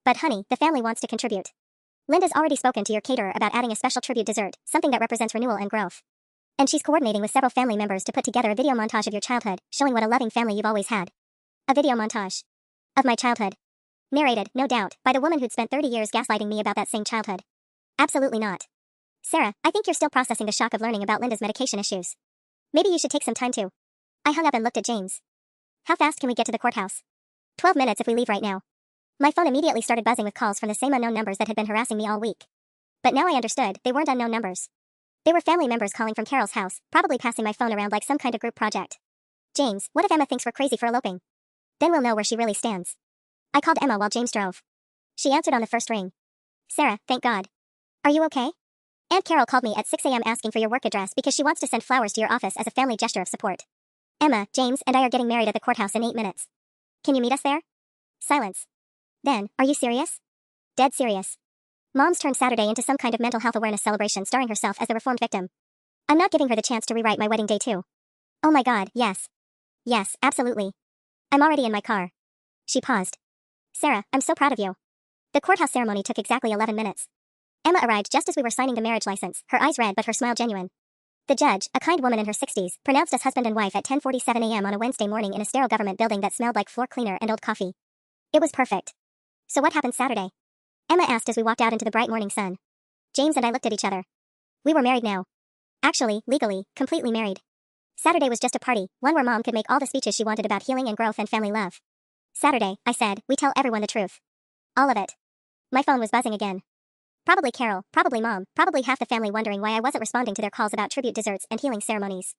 But honey, the family wants to contribute. Linda's already spoken to your caterer about adding a special tribute dessert, something that represents renewal and growth. And she's coordinating with several family members to put together a video montage of your childhood, showing what a loving family you've always had. A video montage. Of my childhood. Narrated, no doubt, by the woman who'd spent 30 years gaslighting me about that same childhood. Absolutely not. Sarah, I think you're still processing the shock of learning about Linda's medication issues. Maybe you should take some time to. I hung up and looked at James. How fast can we get to the courthouse? 12 minutes if we leave right now. My phone immediately started buzzing with calls from the same unknown numbers that had been harassing me all week. But now I understood, they weren't unknown numbers. They were family members calling from Carol's house, probably passing my phone around like some kind of group project. James, what if Emma thinks we're crazy for eloping? Then we'll know where she really stands. I called Emma while James drove. She answered on the first ring. Sarah, thank God. Are you okay? Aunt Carol called me at 6 a.m. asking for your work address because she wants to send flowers to your office as a family gesture of support. Emma, James, and I are getting married at the courthouse in 8 minutes. Can you meet us there? Silence. Then, are you serious? Dead serious. Mom's turned Saturday into some kind of mental health awareness celebration starring herself as the reformed victim. I'm not giving her the chance to rewrite my wedding day too. Oh my God, yes. Yes, absolutely. I'm already in my car. She paused. Sarah, I'm so proud of you. The courthouse ceremony took exactly 11 minutes. Emma arrived just as we were signing the marriage license, her eyes red but her smile genuine. The judge, a kind woman in her 60s, pronounced us husband and wife at 10:47 a.m. on a Wednesday morning in a sterile government building that smelled like floor cleaner and old coffee. It was perfect. So what happened Saturday? Emma asked as we walked out into the bright morning sun. James and I looked at each other. We were married now. Actually, legally, completely married. Saturday was just a party, one where Mom could make all the speeches she wanted about healing and growth and family love. Saturday, I said, we tell everyone the truth. All of it. My phone was buzzing again. Probably Carol, probably Mom, probably half the family wondering why I wasn't responding to their calls about tribute desserts and healing ceremonies.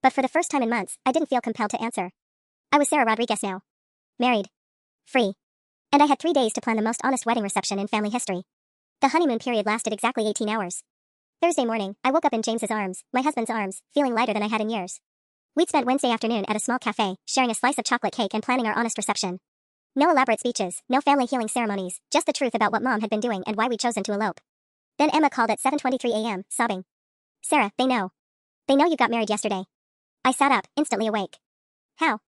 But for the first time in months, I didn't feel compelled to answer. I was Sarah Rodriguez now. Married. Free. And I had 3 days to plan the most honest wedding reception in family history. The honeymoon period lasted exactly 18 hours. Thursday morning, I woke up in James's arms, my husband's arms, feeling lighter than I had in years. We'd spent Wednesday afternoon at a small cafe, sharing a slice of chocolate cake and planning our honest reception. No elaborate speeches, no family healing ceremonies, just the truth about what Mom had been doing and why we'd chosen to elope. Then Emma called at 7:23 a.m., sobbing. Sarah, they know. They know you got married yesterday. I sat up, instantly awake. How?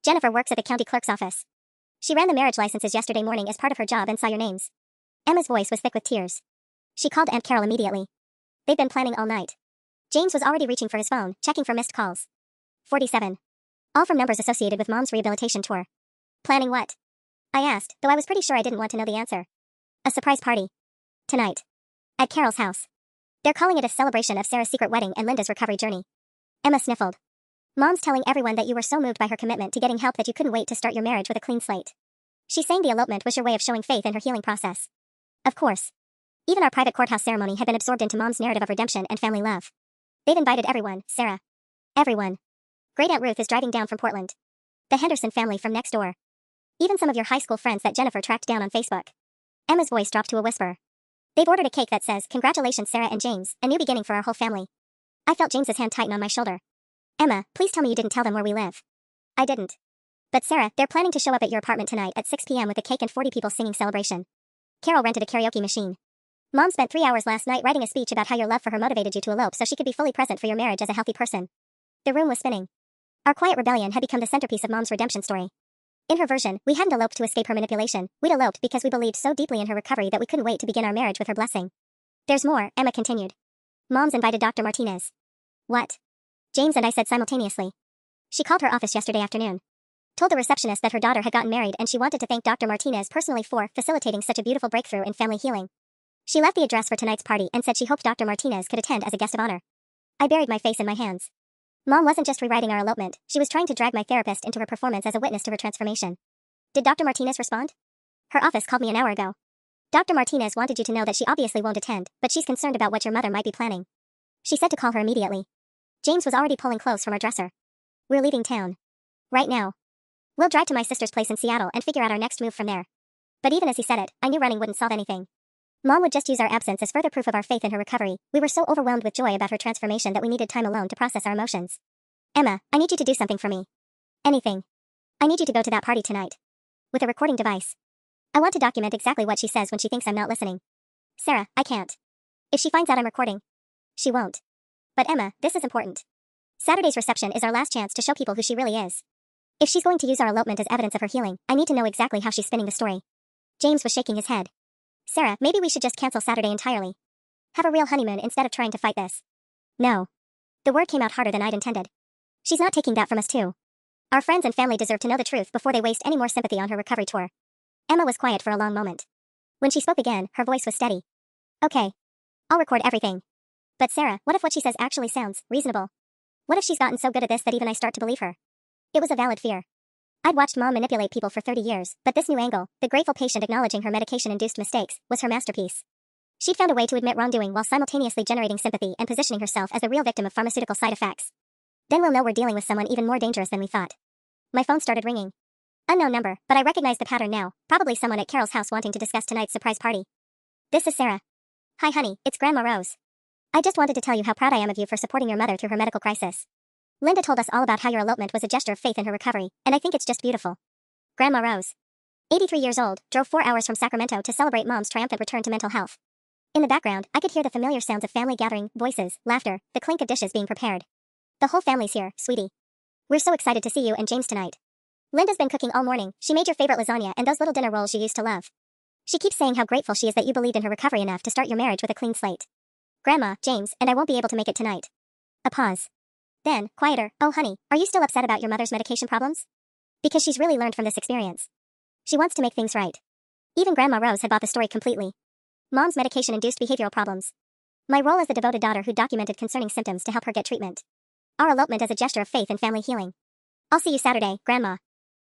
Jennifer works at the county clerk's office. She ran the marriage licenses yesterday morning as part of her job and saw your names. Emma's voice was thick with tears. She called Aunt Carol immediately. They'd been planning all night. James was already reaching for his phone, checking for missed calls. 47. All from numbers associated with Mom's rehabilitation tour. Planning what? I asked, though I was pretty sure I didn't want to know the answer. A surprise party. Tonight. At Carol's house. They're calling it a celebration of Sarah's secret wedding and Linda's recovery journey. Emma sniffled. Mom's telling everyone that you were so moved by her commitment to getting help that you couldn't wait to start your marriage with a clean slate. She's saying the elopement was your way of showing faith in her healing process. Of course. Even our private courthouse ceremony had been absorbed into Mom's narrative of redemption and family love. They've invited everyone, Sarah. Everyone. Great Aunt Ruth is driving down from Portland. The Henderson family from next door. Even some of your high school friends that Jennifer tracked down on Facebook. Emma's voice dropped to a whisper. They've ordered a cake that says, "Congratulations Sarah and James, a new beginning for our whole family." I felt James's hand tighten on my shoulder. Emma, please tell me you didn't tell them where we live. I didn't. But Sarah, they're planning to show up at your apartment tonight at 6 p.m. with a cake and 40 people singing Celebration. Carol rented a karaoke machine. Mom spent 3 hours last night writing a speech about how your love for her motivated you to elope so she could be fully present for your marriage as a healthy person. The room was spinning. Our quiet rebellion had become the centerpiece of Mom's redemption story. In her version, we hadn't eloped to escape her manipulation. We'd eloped because we believed so deeply in her recovery that we couldn't wait to begin our marriage with her blessing. There's more, Emma continued. Mom's invited Dr. Martinez. What? James and I said simultaneously. She called her office yesterday afternoon. Told the receptionist that her daughter had gotten married and she wanted to thank Dr. Martinez personally for facilitating such a beautiful breakthrough in family healing. She left the address for tonight's party and said she hoped Dr. Martinez could attend as a guest of honor. I buried my face in my hands. Mom wasn't just rewriting our elopement, she was trying to drag my therapist into her performance as a witness to her transformation. Did Dr. Martinez respond? Her office called me an hour ago. Dr. Martinez wanted you to know that she obviously won't attend, but she's concerned about what your mother might be planning. She said to call her immediately. James was already pulling clothes from our dresser. We're leaving town. Right now. We'll drive to my sister's place in Seattle and figure out our next move from there. But even as he said it, I knew running wouldn't solve anything. Mom would just use our absence as further proof of our faith in her recovery. We were so overwhelmed with joy about her transformation that we needed time alone to process our emotions. Emma, I need you to do something for me. Anything. I need you to go to that party tonight. With a recording device. I want to document exactly what she says when she thinks I'm not listening. Sarah, I can't. If she finds out I'm recording. She won't. But Emma, this is important. Saturday's reception is our last chance to show people who she really is. If she's going to use our elopement as evidence of her healing, I need to know exactly how she's spinning the story. James was shaking his head. Sarah, maybe we should just cancel Saturday entirely. Have a real honeymoon instead of trying to fight this. No. The word came out harder than I'd intended. She's not taking that from us too. Our friends and family deserve to know the truth before they waste any more sympathy on her recovery tour. Emma was quiet for a long moment. When she spoke again, her voice was steady. Okay. I'll record everything. But Sarah, what if what she says actually sounds reasonable? What if she's gotten so good at this that even I start to believe her? It was a valid fear. I'd watched Mom manipulate people for 30 years, but this new angle, the grateful patient acknowledging her medication-induced mistakes, was her masterpiece. She'd found a way to admit wrongdoing while simultaneously generating sympathy and positioning herself as the real victim of pharmaceutical side effects. Then we'll know we're dealing with someone even more dangerous than we thought. My phone started ringing. Unknown number, but I recognize the pattern now, probably someone at Carol's house wanting to discuss tonight's surprise party. This is Sarah. Hi honey, it's Grandma Rose. I just wanted to tell you how proud I am of you for supporting your mother through her medical crisis. Linda told us all about how your elopement was a gesture of faith in her recovery, and I think it's just beautiful. Grandma Rose. 83 years old, drove 4 hours from Sacramento to celebrate Mom's triumphant return to mental health. In the background, I could hear the familiar sounds of family gathering, voices, laughter, the clink of dishes being prepared. The whole family's here, sweetie. We're so excited to see you and James tonight. Linda's been cooking all morning. She made your favorite lasagna and those little dinner rolls you used to love. She keeps saying how grateful she is that you believed in her recovery enough to start your marriage with a clean slate. Grandma, James, and I won't be able to make it tonight. A pause. Then, quieter, oh honey, are you still upset about your mother's medication problems? Because she's really learned from this experience. She wants to make things right. Even Grandma Rose had bought the story completely. Mom's medication-induced behavioral problems. My role as the devoted daughter who documented concerning symptoms to help her get treatment. Our elopement as a gesture of faith and family healing. I'll see you Saturday, Grandma.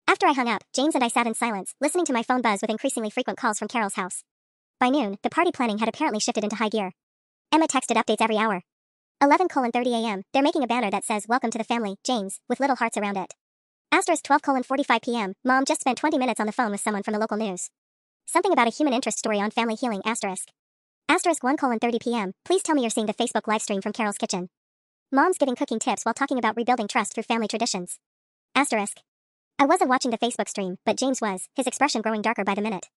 After I hung up, James and I sat in silence, listening to my phone buzz with increasingly frequent calls from Carol's house. By noon, the party planning had apparently shifted into high gear. Emma texted updates every hour. 11:30 a.m., they're making a banner that says, "Welcome to the family, James," with little hearts around it. Asterisk 12:45 p.m., Mom just spent 20 minutes on the phone with someone from the local news. Something about a human interest story on family healing, asterisk. Asterisk 1:30 p.m., please tell me you're seeing the Facebook livestream from Carol's kitchen. Mom's giving cooking tips while talking about rebuilding trust through family traditions. Asterisk. I wasn't watching the Facebook stream, but James was, his expression growing darker by the minute.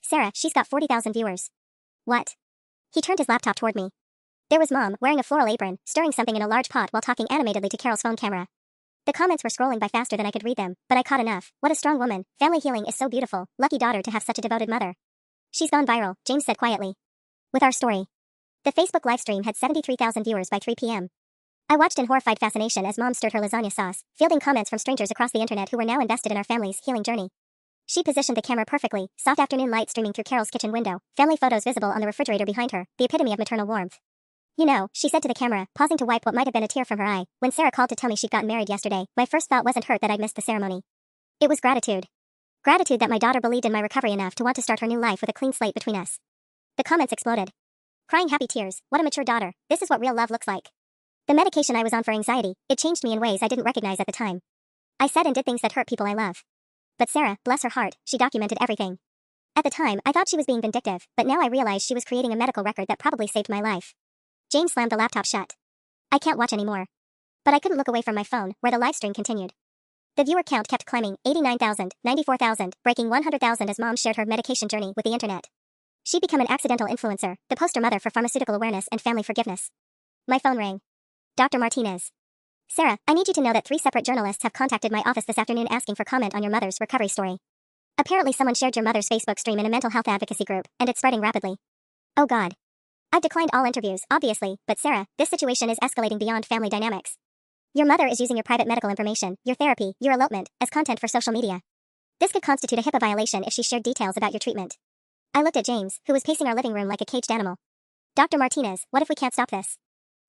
Sarah, she's got 40,000 viewers. What? He turned his laptop toward me. There was Mom, wearing a floral apron, stirring something in a large pot while talking animatedly to Carol's phone camera. The comments were scrolling by faster than I could read them, but I caught enough. What a strong woman. Family healing is so beautiful. Lucky daughter to have such a devoted mother. She's gone viral, James said quietly. With our story. The Facebook livestream had 73,000 viewers by 3 p.m. I watched in horrified fascination as Mom stirred her lasagna sauce, fielding comments from strangers across the internet who were now invested in our family's healing journey. She positioned the camera perfectly, soft afternoon light streaming through Carol's kitchen window, family photos visible on the refrigerator behind her, the epitome of maternal warmth. You know, she said to the camera, pausing to wipe what might have been a tear from her eye, when Sarah called to tell me she'd gotten married yesterday, my first thought wasn't hurt that I'd missed the ceremony. It was gratitude. Gratitude that my daughter believed in my recovery enough to want to start her new life with a clean slate between us. The comments exploded. Crying happy tears, what a mature daughter, this is what real love looks like. The medication I was on for anxiety, it changed me in ways I didn't recognize at the time. I said and did things that hurt people I love. But Sarah, bless her heart, she documented everything. At the time, I thought she was being vindictive, but now I realized she was creating a medical record that probably saved my life. James slammed the laptop shut. I can't watch anymore. But I couldn't look away from my phone, where the livestream continued. The viewer count kept climbing, 89,000, 94,000, breaking 100,000 as Mom shared her medication journey with the internet. She'd become an accidental influencer, the poster mother for pharmaceutical awareness and family forgiveness. My phone rang. Dr. Martinez. Sarah, I need you to know that 3 separate journalists have contacted my office this afternoon asking for comment on your mother's recovery story. Apparently someone shared your mother's Facebook stream in a mental health advocacy group, and it's spreading rapidly. Oh God. I've declined all interviews, obviously, but Sarah, this situation is escalating beyond family dynamics. Your mother is using your private medical information, your therapy, your elopement, as content for social media. This could constitute a HIPAA violation if she shared details about your treatment. I looked at James, who was pacing our living room like a caged animal. Dr. Martinez, what if we can't stop this?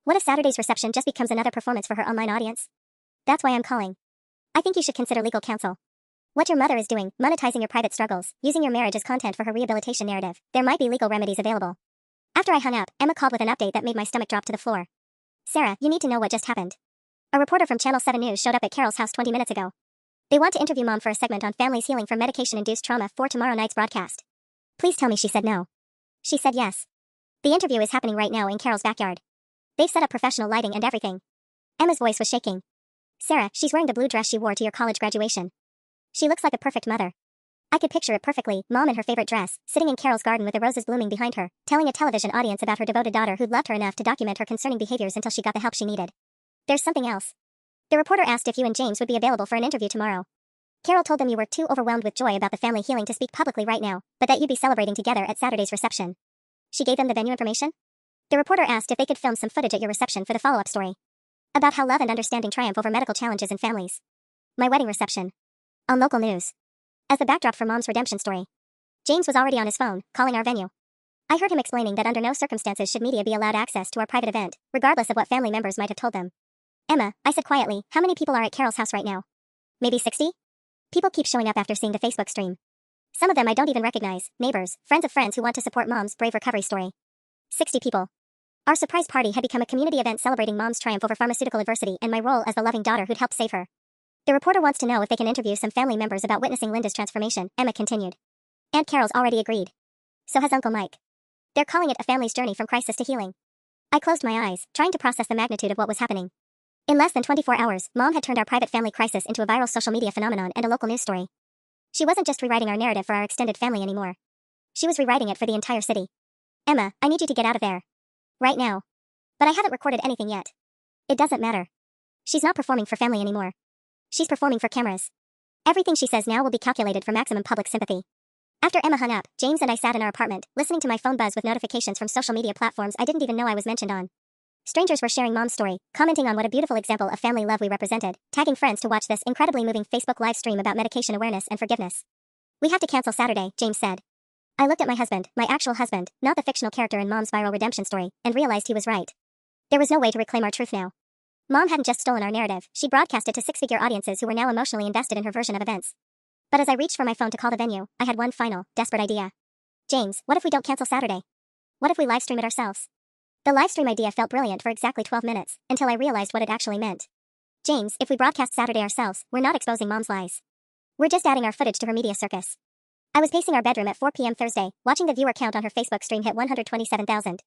What if Saturday's reception just becomes another performance for her online audience? That's why I'm calling. I think you should consider legal counsel. What your mother is doing, monetizing your private struggles, using your marriage as content for her rehabilitation narrative, there might be legal remedies available. After I hung up, Emma called with an update that made my stomach drop to the floor. Sarah, you need to know what just happened. A reporter from Channel 7 News showed up at Carol's house 20 minutes ago. They want to interview Mom for a segment on families healing from medication-induced trauma for tomorrow night's broadcast. Please tell me she said no. She said yes. The interview is happening right now in Carol's backyard. They've set up professional lighting and everything. Emma's voice was shaking. Sarah, she's wearing the blue dress she wore to your college graduation. She looks like a perfect mother. I could picture it perfectly, Mom in her favorite dress, sitting in Carol's garden with the roses blooming behind her, telling a television audience about her devoted daughter who'd loved her enough to document her concerning behaviors until she got the help she needed. There's something else. The reporter asked if you and James would be available for an interview tomorrow. Carol told them you were too overwhelmed with joy about the family healing to speak publicly right now, but that you'd be celebrating together at Saturday's reception. She gave them the venue information? The reporter asked if they could film some footage at your reception for the follow-up story. About how love and understanding triumph over medical challenges in families. My wedding reception. On local news. As the backdrop for Mom's redemption story. James was already on his phone, calling our venue. I heard him explaining that under no circumstances should media be allowed access to our private event, regardless of what family members might have told them. Emma, I said quietly, how many people are at Carol's house right now? Maybe 60? People keep showing up after seeing the Facebook stream. Some of them I don't even recognize, neighbors, friends of friends who want to support Mom's brave recovery story. 60 people. Our surprise party had become a community event celebrating Mom's triumph over pharmaceutical adversity and my role as the loving daughter who'd helped save her. The reporter wants to know if they can interview some family members about witnessing Linda's transformation, Emma continued. Aunt Carol's already agreed. So has Uncle Mike. They're calling it a family's journey from crisis to healing. I closed my eyes, trying to process the magnitude of what was happening. In less than 24 hours, Mom had turned our private family crisis into a viral social media phenomenon and a local news story. She wasn't just rewriting our narrative for our extended family anymore. She was rewriting it for the entire city. Emma, I need you to get out of there. Right now. But I haven't recorded anything yet. It doesn't matter. She's not performing for family anymore. She's performing for cameras. Everything she says now will be calculated for maximum public sympathy. After Emma hung up, James and I sat in our apartment, listening to my phone buzz with notifications from social media platforms I didn't even know I was mentioned on. Strangers were sharing Mom's story, commenting on what a beautiful example of family love we represented, tagging friends to watch this incredibly moving Facebook live stream about medication awareness and forgiveness. We have to cancel Saturday, James said. I looked at my husband, my actual husband, not the fictional character in Mom's viral redemption story, and realized he was right. There was no way to reclaim our truth now. Mom hadn't just stolen our narrative, she broadcast it to 6-figure audiences who were now emotionally invested in her version of events. But as I reached for my phone to call the venue, I had one final, desperate idea. James, what if we don't cancel Saturday? What if we livestream it ourselves? The livestream idea felt brilliant for exactly 12 minutes, until I realized what it actually meant. James, if we broadcast Saturday ourselves, we're not exposing Mom's lies. We're just adding our footage to her media circus. I was pacing our bedroom at 4 p.m. Thursday, watching the viewer count on her Facebook stream hit 127,000.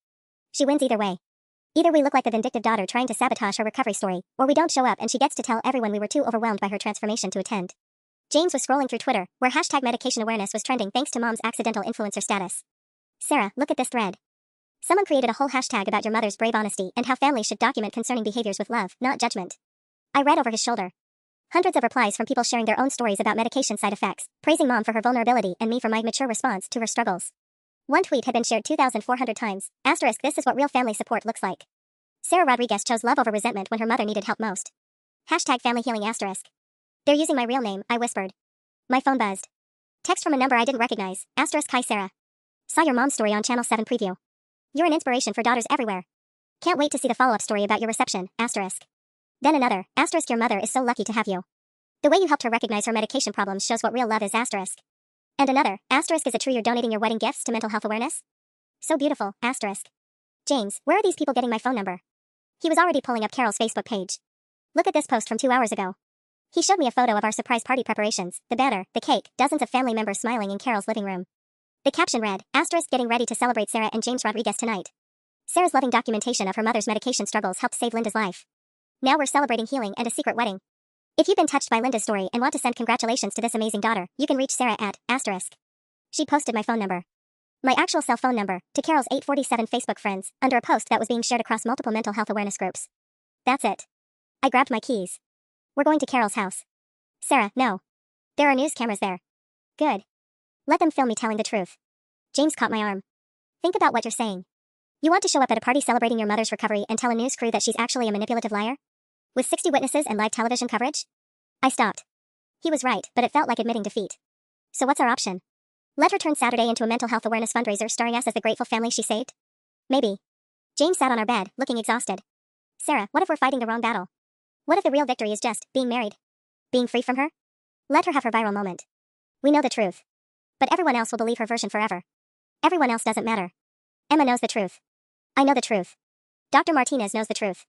She wins either way. Either we look like the vindictive daughter trying to sabotage her recovery story, or we don't show up and she gets to tell everyone we were too overwhelmed by her transformation to attend. James was scrolling through Twitter, where hashtag medication awareness was trending thanks to Mom's accidental influencer status. Sarah, look at this thread. Someone created a whole hashtag about your mother's brave honesty and how families should document concerning behaviors with love, not judgment. I read over his shoulder. Hundreds of replies from people sharing their own stories about medication side effects, praising mom for her vulnerability and me for my mature response to her struggles. One tweet had been shared 2,400 times. Asterisk, this is what real family support looks like. Sarah Rodriguez chose love over resentment when her mother needed help most. Hashtag family healing asterisk. They're using my real name, I whispered. My phone buzzed. Text from a number I didn't recognize. Asterisk, hi Sarah. Saw your mom's story on Channel 7 preview. You're an inspiration for daughters everywhere. Can't wait to see the follow-up story about your reception. Asterisk. Then another. Asterisk, your mother is so lucky to have you. The way you helped her recognize her medication problems shows what real love is. Asterisk. And another. Asterisk, is it true you're donating your wedding gifts to mental health awareness? So beautiful. Asterisk. James, where are these people getting my phone number? He was already pulling up Carol's Facebook page. Look at this post from 2 hours ago. He showed me a photo of our surprise party preparations, the banner, the cake, dozens of family members smiling in Carol's living room. The caption read, asterisk, getting ready to celebrate Sarah and James Rodriguez tonight. Sarah's loving documentation of her mother's medication struggles helped save Linda's life. Now we're celebrating healing and a secret wedding. If you've been touched by Linda's story and want to send congratulations to this amazing daughter, you can reach Sarah at, asterisk. She posted my phone number. My actual cell phone number, to Carol's 847 Facebook friends, under a post that was being shared across multiple mental health awareness groups. That's it. I grabbed my keys. We're going to Carol's house. Sarah, no. There are news cameras there. Good. Let them film me telling the truth. James caught my arm. Think about what you're saying. You want to show up at a party celebrating your mother's recovery and tell a news crew that she's actually a manipulative liar? With 60 witnesses and live television coverage? I stopped. He was right, but it felt like admitting defeat. So what's our option? Let her turn Saturday into a mental health awareness fundraiser starring us as the grateful family she saved? Maybe. James sat on our bed, looking exhausted. Sarah, what if we're fighting the wrong battle? What if the real victory is just being married? Being free from her? Let her have her viral moment. We know the truth. But everyone else will believe her version forever. Everyone else doesn't matter. Emma knows the truth. I know the truth. Dr. Martinez knows the truth.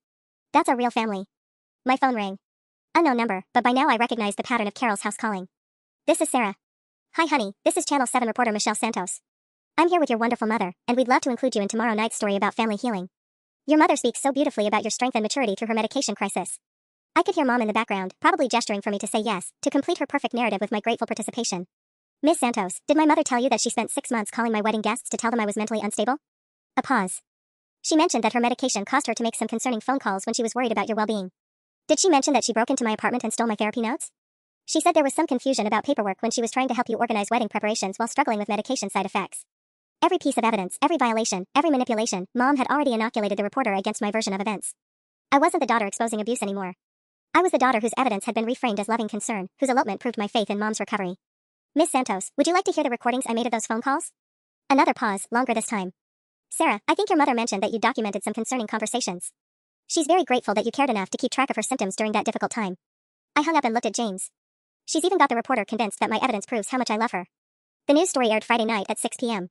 That's our real family. My phone rang. Unknown number, but by now I recognize the pattern of Carol's house calling. This is Sarah. Hi honey, this is Channel 7 reporter Michelle Santos. I'm here with your wonderful mother, and we'd love to include you in tomorrow night's story about family healing. Your mother speaks so beautifully about your strength and maturity through her medication crisis. I could hear mom in the background, probably gesturing for me to say yes, to complete her perfect narrative with my grateful participation. Ms. Santos, did my mother tell you that she spent 6 months calling my wedding guests to tell them I was mentally unstable? A pause. She mentioned that her medication caused her to make some concerning phone calls when she was worried about your well-being. Did she mention that she broke into my apartment and stole my therapy notes? She said there was some confusion about paperwork when she was trying to help you organize wedding preparations while struggling with medication side effects. Every piece of evidence, every violation, every manipulation, mom had already inoculated the reporter against my version of events. I wasn't the daughter exposing abuse anymore. I was the daughter whose evidence had been reframed as loving concern, whose elopement proved my faith in mom's recovery. Ms. Santos, would you like to hear the recordings I made of those phone calls? Another pause, longer this time. Sarah, I think your mother mentioned that you documented some concerning conversations. She's very grateful that you cared enough to keep track of her symptoms during that difficult time. I hung up and looked at James. She's even got the reporter convinced that my evidence proves how much I love her. The news story aired Friday night at 6 p.m.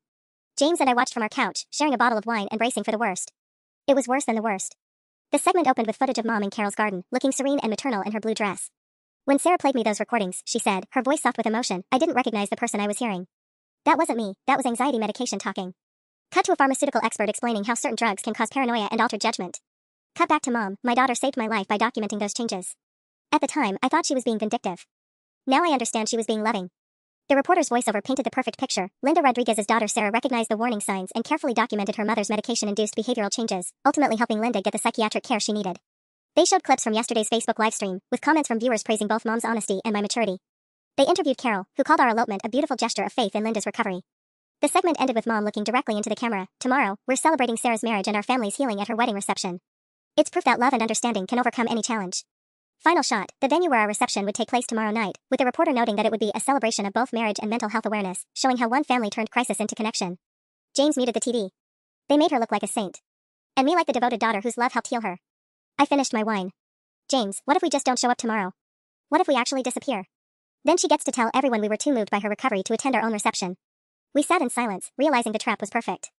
James and I watched from our couch, sharing a bottle of wine and bracing for the worst. It was worse than the worst. The segment opened with footage of mom in Carol's garden, looking serene and maternal in her blue dress. When Sarah played me those recordings, she said, her voice soft with emotion, I didn't recognize the person I was hearing. That wasn't me, that was anxiety medication talking. Cut to a pharmaceutical expert explaining how certain drugs can cause paranoia and altered judgment. Cut back to mom, my daughter saved my life by documenting those changes. At the time, I thought she was being vindictive. Now I understand she was being loving. The reporter's voiceover painted the perfect picture. Linda Rodriguez's daughter Sarah recognized the warning signs and carefully documented her mother's medication-induced behavioral changes, ultimately helping Linda get the psychiatric care she needed. They showed clips from yesterday's Facebook livestream, with comments from viewers praising both mom's honesty and my maturity. They interviewed Carol, who called our elopement a beautiful gesture of faith in Linda's recovery. The segment ended with mom looking directly into the camera. Tomorrow, we're celebrating Sarah's marriage and our family's healing at her wedding reception. It's proof that love and understanding can overcome any challenge. Final shot, the venue where our reception would take place tomorrow night, with the reporter noting that it would be a celebration of both marriage and mental health awareness, showing how one family turned crisis into connection. James muted the TV. They made her look like a saint. And me like the devoted daughter whose love helped heal her. I finished my wine. James, what if we just don't show up tomorrow? What if we actually disappear? Then she gets to tell everyone we were too moved by her recovery to attend our own reception. We sat in silence, realizing the trap was perfect.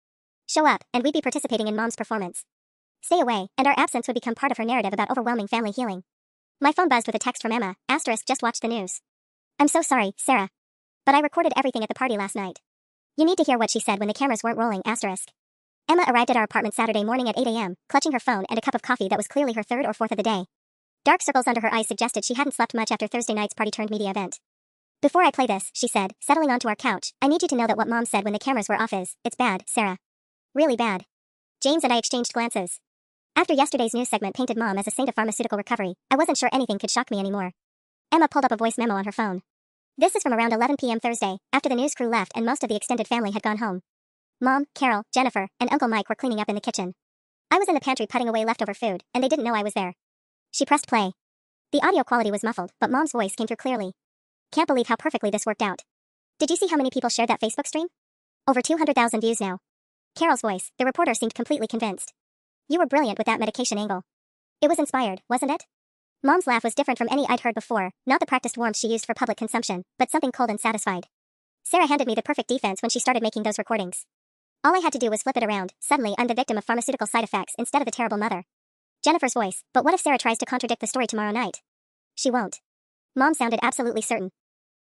Show up, and we'd be participating in mom's performance. Stay away, and our absence would become part of her narrative about overwhelming family healing. My phone buzzed with a text from Emma, asterisk just watched the news. I'm so sorry, Sarah. But I recorded everything at the party last night. You need to hear what she said when the cameras weren't rolling, asterisk. Emma arrived at our apartment Saturday morning at 8 a.m., clutching her phone and a cup of coffee that was clearly her third or fourth of the day. Dark circles under her eyes suggested she hadn't slept much after Thursday night's party-turned-media event. Before I play this, she said, settling onto our couch, I need you to know that what mom said when the cameras were off is, it's bad, Sarah. Really bad. James and I exchanged glances. After yesterday's news segment painted mom as a saint of pharmaceutical recovery, I wasn't sure anything could shock me anymore. Emma pulled up a voice memo on her phone. This is from around 11 p.m. Thursday, after the news crew left and most of the extended family had gone home. Mom, Carol, Jennifer, and Uncle Mike were cleaning up in the kitchen. I was in the pantry putting away leftover food, and they didn't know I was there. She pressed play. The audio quality was muffled, but Mom's voice came through clearly. Can't believe how perfectly this worked out. Did you see how many people shared that Facebook stream? Over 200,000 views now. Carol's voice, the reporter seemed completely convinced. You were brilliant with that medication angle. It was inspired, wasn't it? Mom's laugh was different from any I'd heard before, not the practiced warmth she used for public consumption, but something cold and satisfied. Sarah handed me the perfect defense when she started making those recordings. All I had to do was flip it around. Suddenly I'm the victim of pharmaceutical side effects instead of the terrible mother. Jennifer's voice, but what if Sarah tries to contradict the story tomorrow night? She won't. Mom sounded absolutely certain.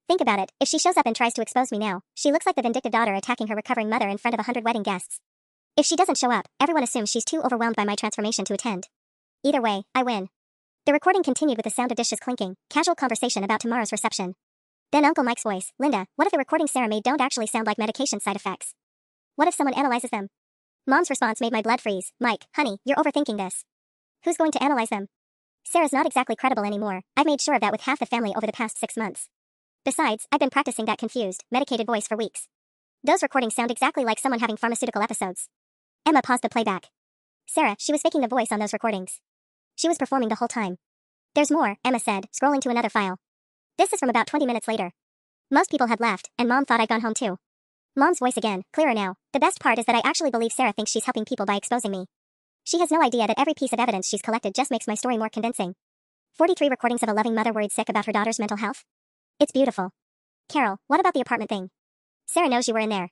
Think about it, if she shows up and tries to expose me now, she looks like the vindictive daughter attacking her recovering mother in front of 100 wedding guests. If she doesn't show up, everyone assumes she's too overwhelmed by my transformation to attend. Either way, I win. The recording continued with the sound of dishes clinking, casual conversation about tomorrow's reception. Then Uncle Mike's voice, Linda, what if the recordings Sarah made don't actually sound like medication side effects? What if someone analyzes them? Mom's response made my blood freeze. Mike, honey, you're overthinking this. Who's going to analyze them? Sarah's not exactly credible anymore. I've made sure of that with half the family over the past 6 months. Besides, I've been practicing that confused, medicated voice for weeks. Those recordings sound exactly like someone having pharmaceutical episodes. Emma paused the playback. Sarah, she was faking the voice on those recordings. She was performing the whole time. There's more, Emma said, scrolling to another file. This is from about 20 minutes later. Most people had left, and Mom thought I'd gone home too. Mom's voice again, clearer now. The best part is that I actually believe Sarah thinks she's helping people by exposing me. She has no idea that every piece of evidence she's collected just makes my story more convincing. 43 recordings of a loving mother worried sick about her daughter's mental health. It's beautiful. Carol, what about the apartment thing? Sarah knows you were in there.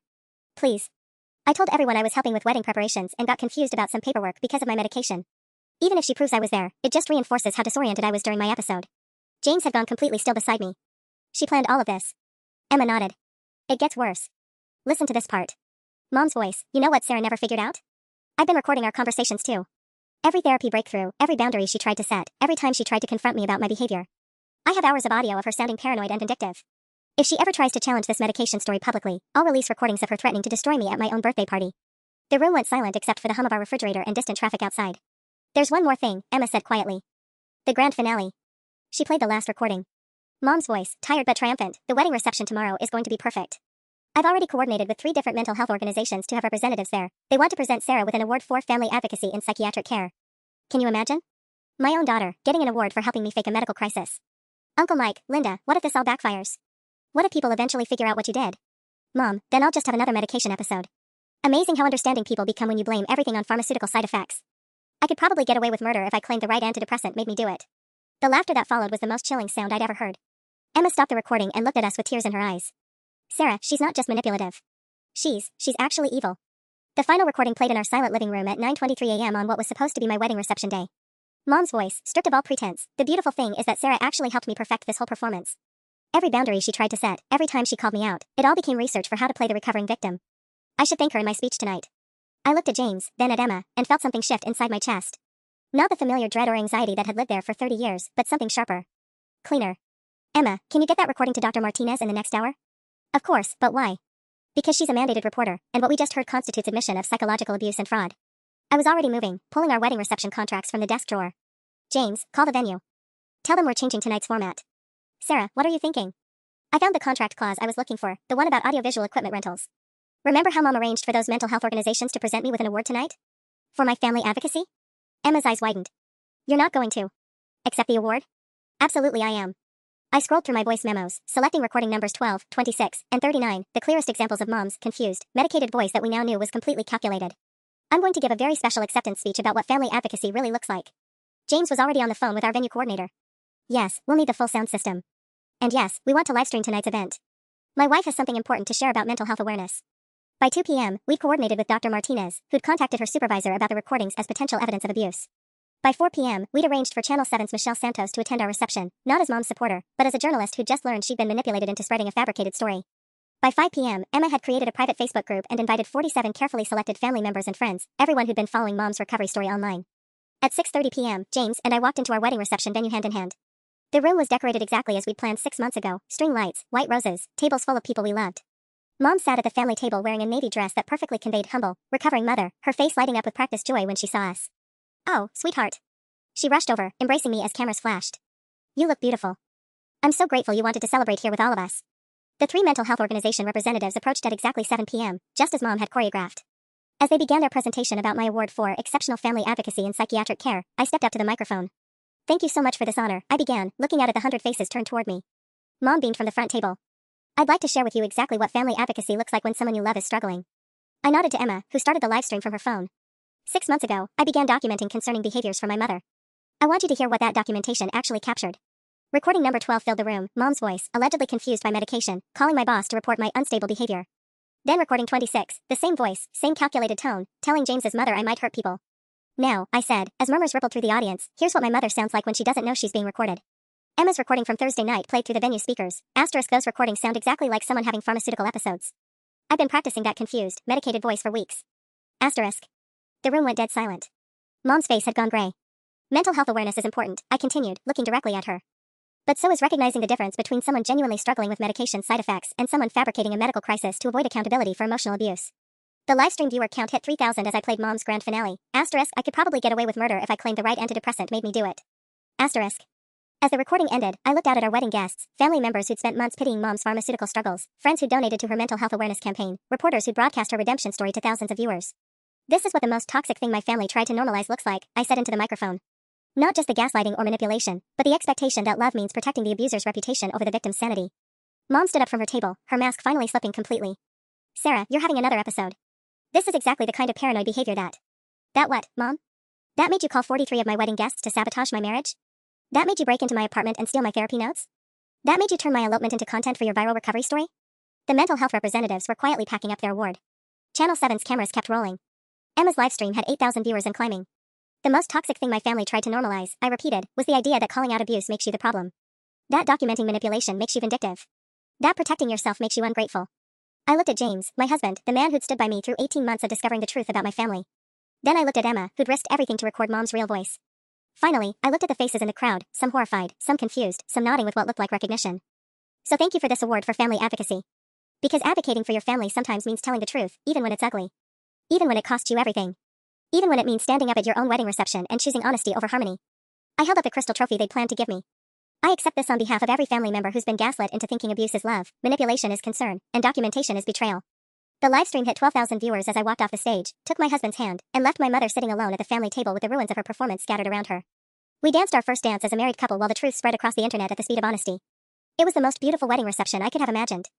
Please. I told everyone I was helping with wedding preparations and got confused about some paperwork because of my medication. Even if she proves I was there, it just reinforces how disoriented I was during my episode. James had gone completely still beside me. She planned all of this. Emma nodded. It gets worse. Listen to this part. Mom's voice, you know what Sarah never figured out? I've been recording our conversations too. Every therapy breakthrough, every boundary she tried to set, every time she tried to confront me about my behavior. I have hours of audio of her sounding paranoid and vindictive. If she ever tries to challenge this medication story publicly, I'll release recordings of her threatening to destroy me at my own birthday party. The room went silent except for the hum of our refrigerator and distant traffic outside. There's one more thing, Emma said quietly. The grand finale. She played the last recording. Mom's voice, tired but triumphant, the wedding reception tomorrow is going to be perfect. I've already coordinated with 3 different mental health organizations to have representatives there. They want to present Sarah with an award for family advocacy in psychiatric care. Can you imagine? My own daughter, getting an award for helping me fake a medical crisis. Uncle Mike, Linda, what if this all backfires? What if people eventually figure out what you did? Mom, then I'll just have another medication episode. Amazing how understanding people become when you blame everything on pharmaceutical side effects. I could probably get away with murder if I claimed the right antidepressant made me do it. The laughter that followed was the most chilling sound I'd ever heard. Emma stopped the recording and looked at us with tears in her eyes. Sarah, she's not just manipulative. She's actually evil. The final recording played in our silent living room at 9:23 a.m. on what was supposed to be my wedding reception day. Mom's voice, stripped of all pretense. The beautiful thing is that Sarah actually helped me perfect this whole performance. Every boundary she tried to set, every time she called me out, it all became research for how to play the recovering victim. I should thank her in my speech tonight. I looked at James, then at Emma, and felt something shift inside my chest. Not the familiar dread or anxiety that had lived there for 30 years, but something sharper. Cleaner. Emma, can you get that recording to Dr. Martinez in the next hour? Of course, but why? Because she's a mandated reporter, and what we just heard constitutes admission of psychological abuse and fraud. I was already moving, pulling our wedding reception contracts from the desk drawer. James, call the venue. Tell them we're changing tonight's format. Sarah, what are you thinking? I found the contract clause I was looking for, the one about audiovisual equipment rentals. Remember how Mom arranged for those mental health organizations to present me with an award tonight? For my family advocacy? Emma's eyes widened. You're not going to accept the award? Absolutely I am. I scrolled through my voice memos, selecting recording numbers 12, 26, and 39, the clearest examples of Mom's confused, medicated voice that we now knew was completely calculated. I'm going to give a very special acceptance speech about what family advocacy really looks like. James was already on the phone with our venue coordinator. Yes, we'll need the full sound system. And yes, we want to livestream tonight's event. My wife has something important to share about mental health awareness. By 2 p.m., we'd coordinated with Dr. Martinez, who'd contacted her supervisor about the recordings as potential evidence of abuse. By 4 p.m., we'd arranged for Channel 7's Michelle Santos to attend our reception, not as Mom's supporter, but as a journalist who'd just learned she'd been manipulated into spreading a fabricated story. By 5 p.m., Emma had created a private Facebook group and invited 47 carefully selected family members and friends, everyone who'd been following Mom's recovery story online. At 6:30 p.m., James and I walked into our wedding reception venue hand in hand. The room was decorated exactly as we'd planned 6 months ago, string lights, white roses, tables full of people we loved. Mom sat at the family table wearing a navy dress that perfectly conveyed humble, recovering mother, her face lighting up with practiced joy when she saw us. Oh, sweetheart. She rushed over, embracing me as cameras flashed. You look beautiful. I'm so grateful you wanted to celebrate here with all of us. The three mental health organization representatives approached at exactly 7 p.m., just as Mom had choreographed. As they began their presentation about my award for exceptional family advocacy in psychiatric care, I stepped up to the microphone. Thank you so much for this honor, I began, looking out at the 100 faces turned toward me. Mom beamed from the front table. I'd like to share with you exactly what family advocacy looks like when someone you love is struggling. I nodded to Emma, who started the live stream from her phone. 6 months ago, I began documenting concerning behaviors from my mother. I want you to hear what that documentation actually captured. Recording number 12 filled the room, Mom's voice, allegedly confused by medication, calling my boss to report my unstable behavior. Then recording 26, the same voice, same calculated tone, telling James's mother I might hurt people. Now, I said, as murmurs rippled through the audience, here's what my mother sounds like when she doesn't know she's being recorded. Emma's recording from Thursday night played through the venue speakers. Those recordings sound exactly like someone having pharmaceutical episodes. I've been practicing that confused, medicated voice for weeks. The room went dead silent. Mom's face had gone gray. Mental health awareness is important, I continued, looking directly at her. But so is recognizing the difference between someone genuinely struggling with medication side effects and someone fabricating a medical crisis to avoid accountability for emotional abuse. The livestream viewer count hit 3,000 as I played Mom's grand finale. I could probably get away with murder if I claimed the right antidepressant made me do it. As the recording ended, I looked out at our wedding guests, family members who'd spent months pitying Mom's pharmaceutical struggles, friends who donated to her mental health awareness campaign, reporters who'd broadcast her redemption story to thousands of viewers. This is what the most toxic thing my family tried to normalize looks like, I said into the microphone. Not just the gaslighting or manipulation, but the expectation that love means protecting the abuser's reputation over the victim's sanity. Mom stood up from her table, her mask finally slipping completely. Sarah, you're having another episode. This is exactly the kind of paranoid behavior that what, Mom? That made you call 43 of my wedding guests to sabotage my marriage? That made you break into my apartment and steal my therapy notes? That made you turn my elopement into content for your viral recovery story? The mental health representatives were quietly packing up their award. Channel 7's cameras kept rolling. Emma's livestream had 8,000 viewers and climbing. The most toxic thing my family tried to normalize, I repeated, was the idea that calling out abuse makes you the problem. That documenting manipulation makes you vindictive. That protecting yourself makes you ungrateful. I looked at James, my husband, the man who'd stood by me through 18 months of discovering the truth about my family. Then I looked at Emma, who'd risked everything to record Mom's real voice. Finally, I looked at the faces in the crowd, some horrified, some confused, some nodding with what looked like recognition. So thank you for this award for family advocacy. Because advocating for your family sometimes means telling the truth, even when it's ugly. Even when it costs you everything. Even when it means standing up at your own wedding reception and choosing honesty over harmony. I held up the crystal trophy they'd planned to give me. I accept this on behalf of every family member who's been gaslit into thinking abuse is love, manipulation is concern, and documentation is betrayal. The livestream hit 12,000 viewers as I walked off the stage, took my husband's hand, and left my mother sitting alone at the family table with the ruins of her performance scattered around her. We danced our first dance as a married couple while the truth spread across the internet at the speed of honesty. It was the most beautiful wedding reception I could have imagined.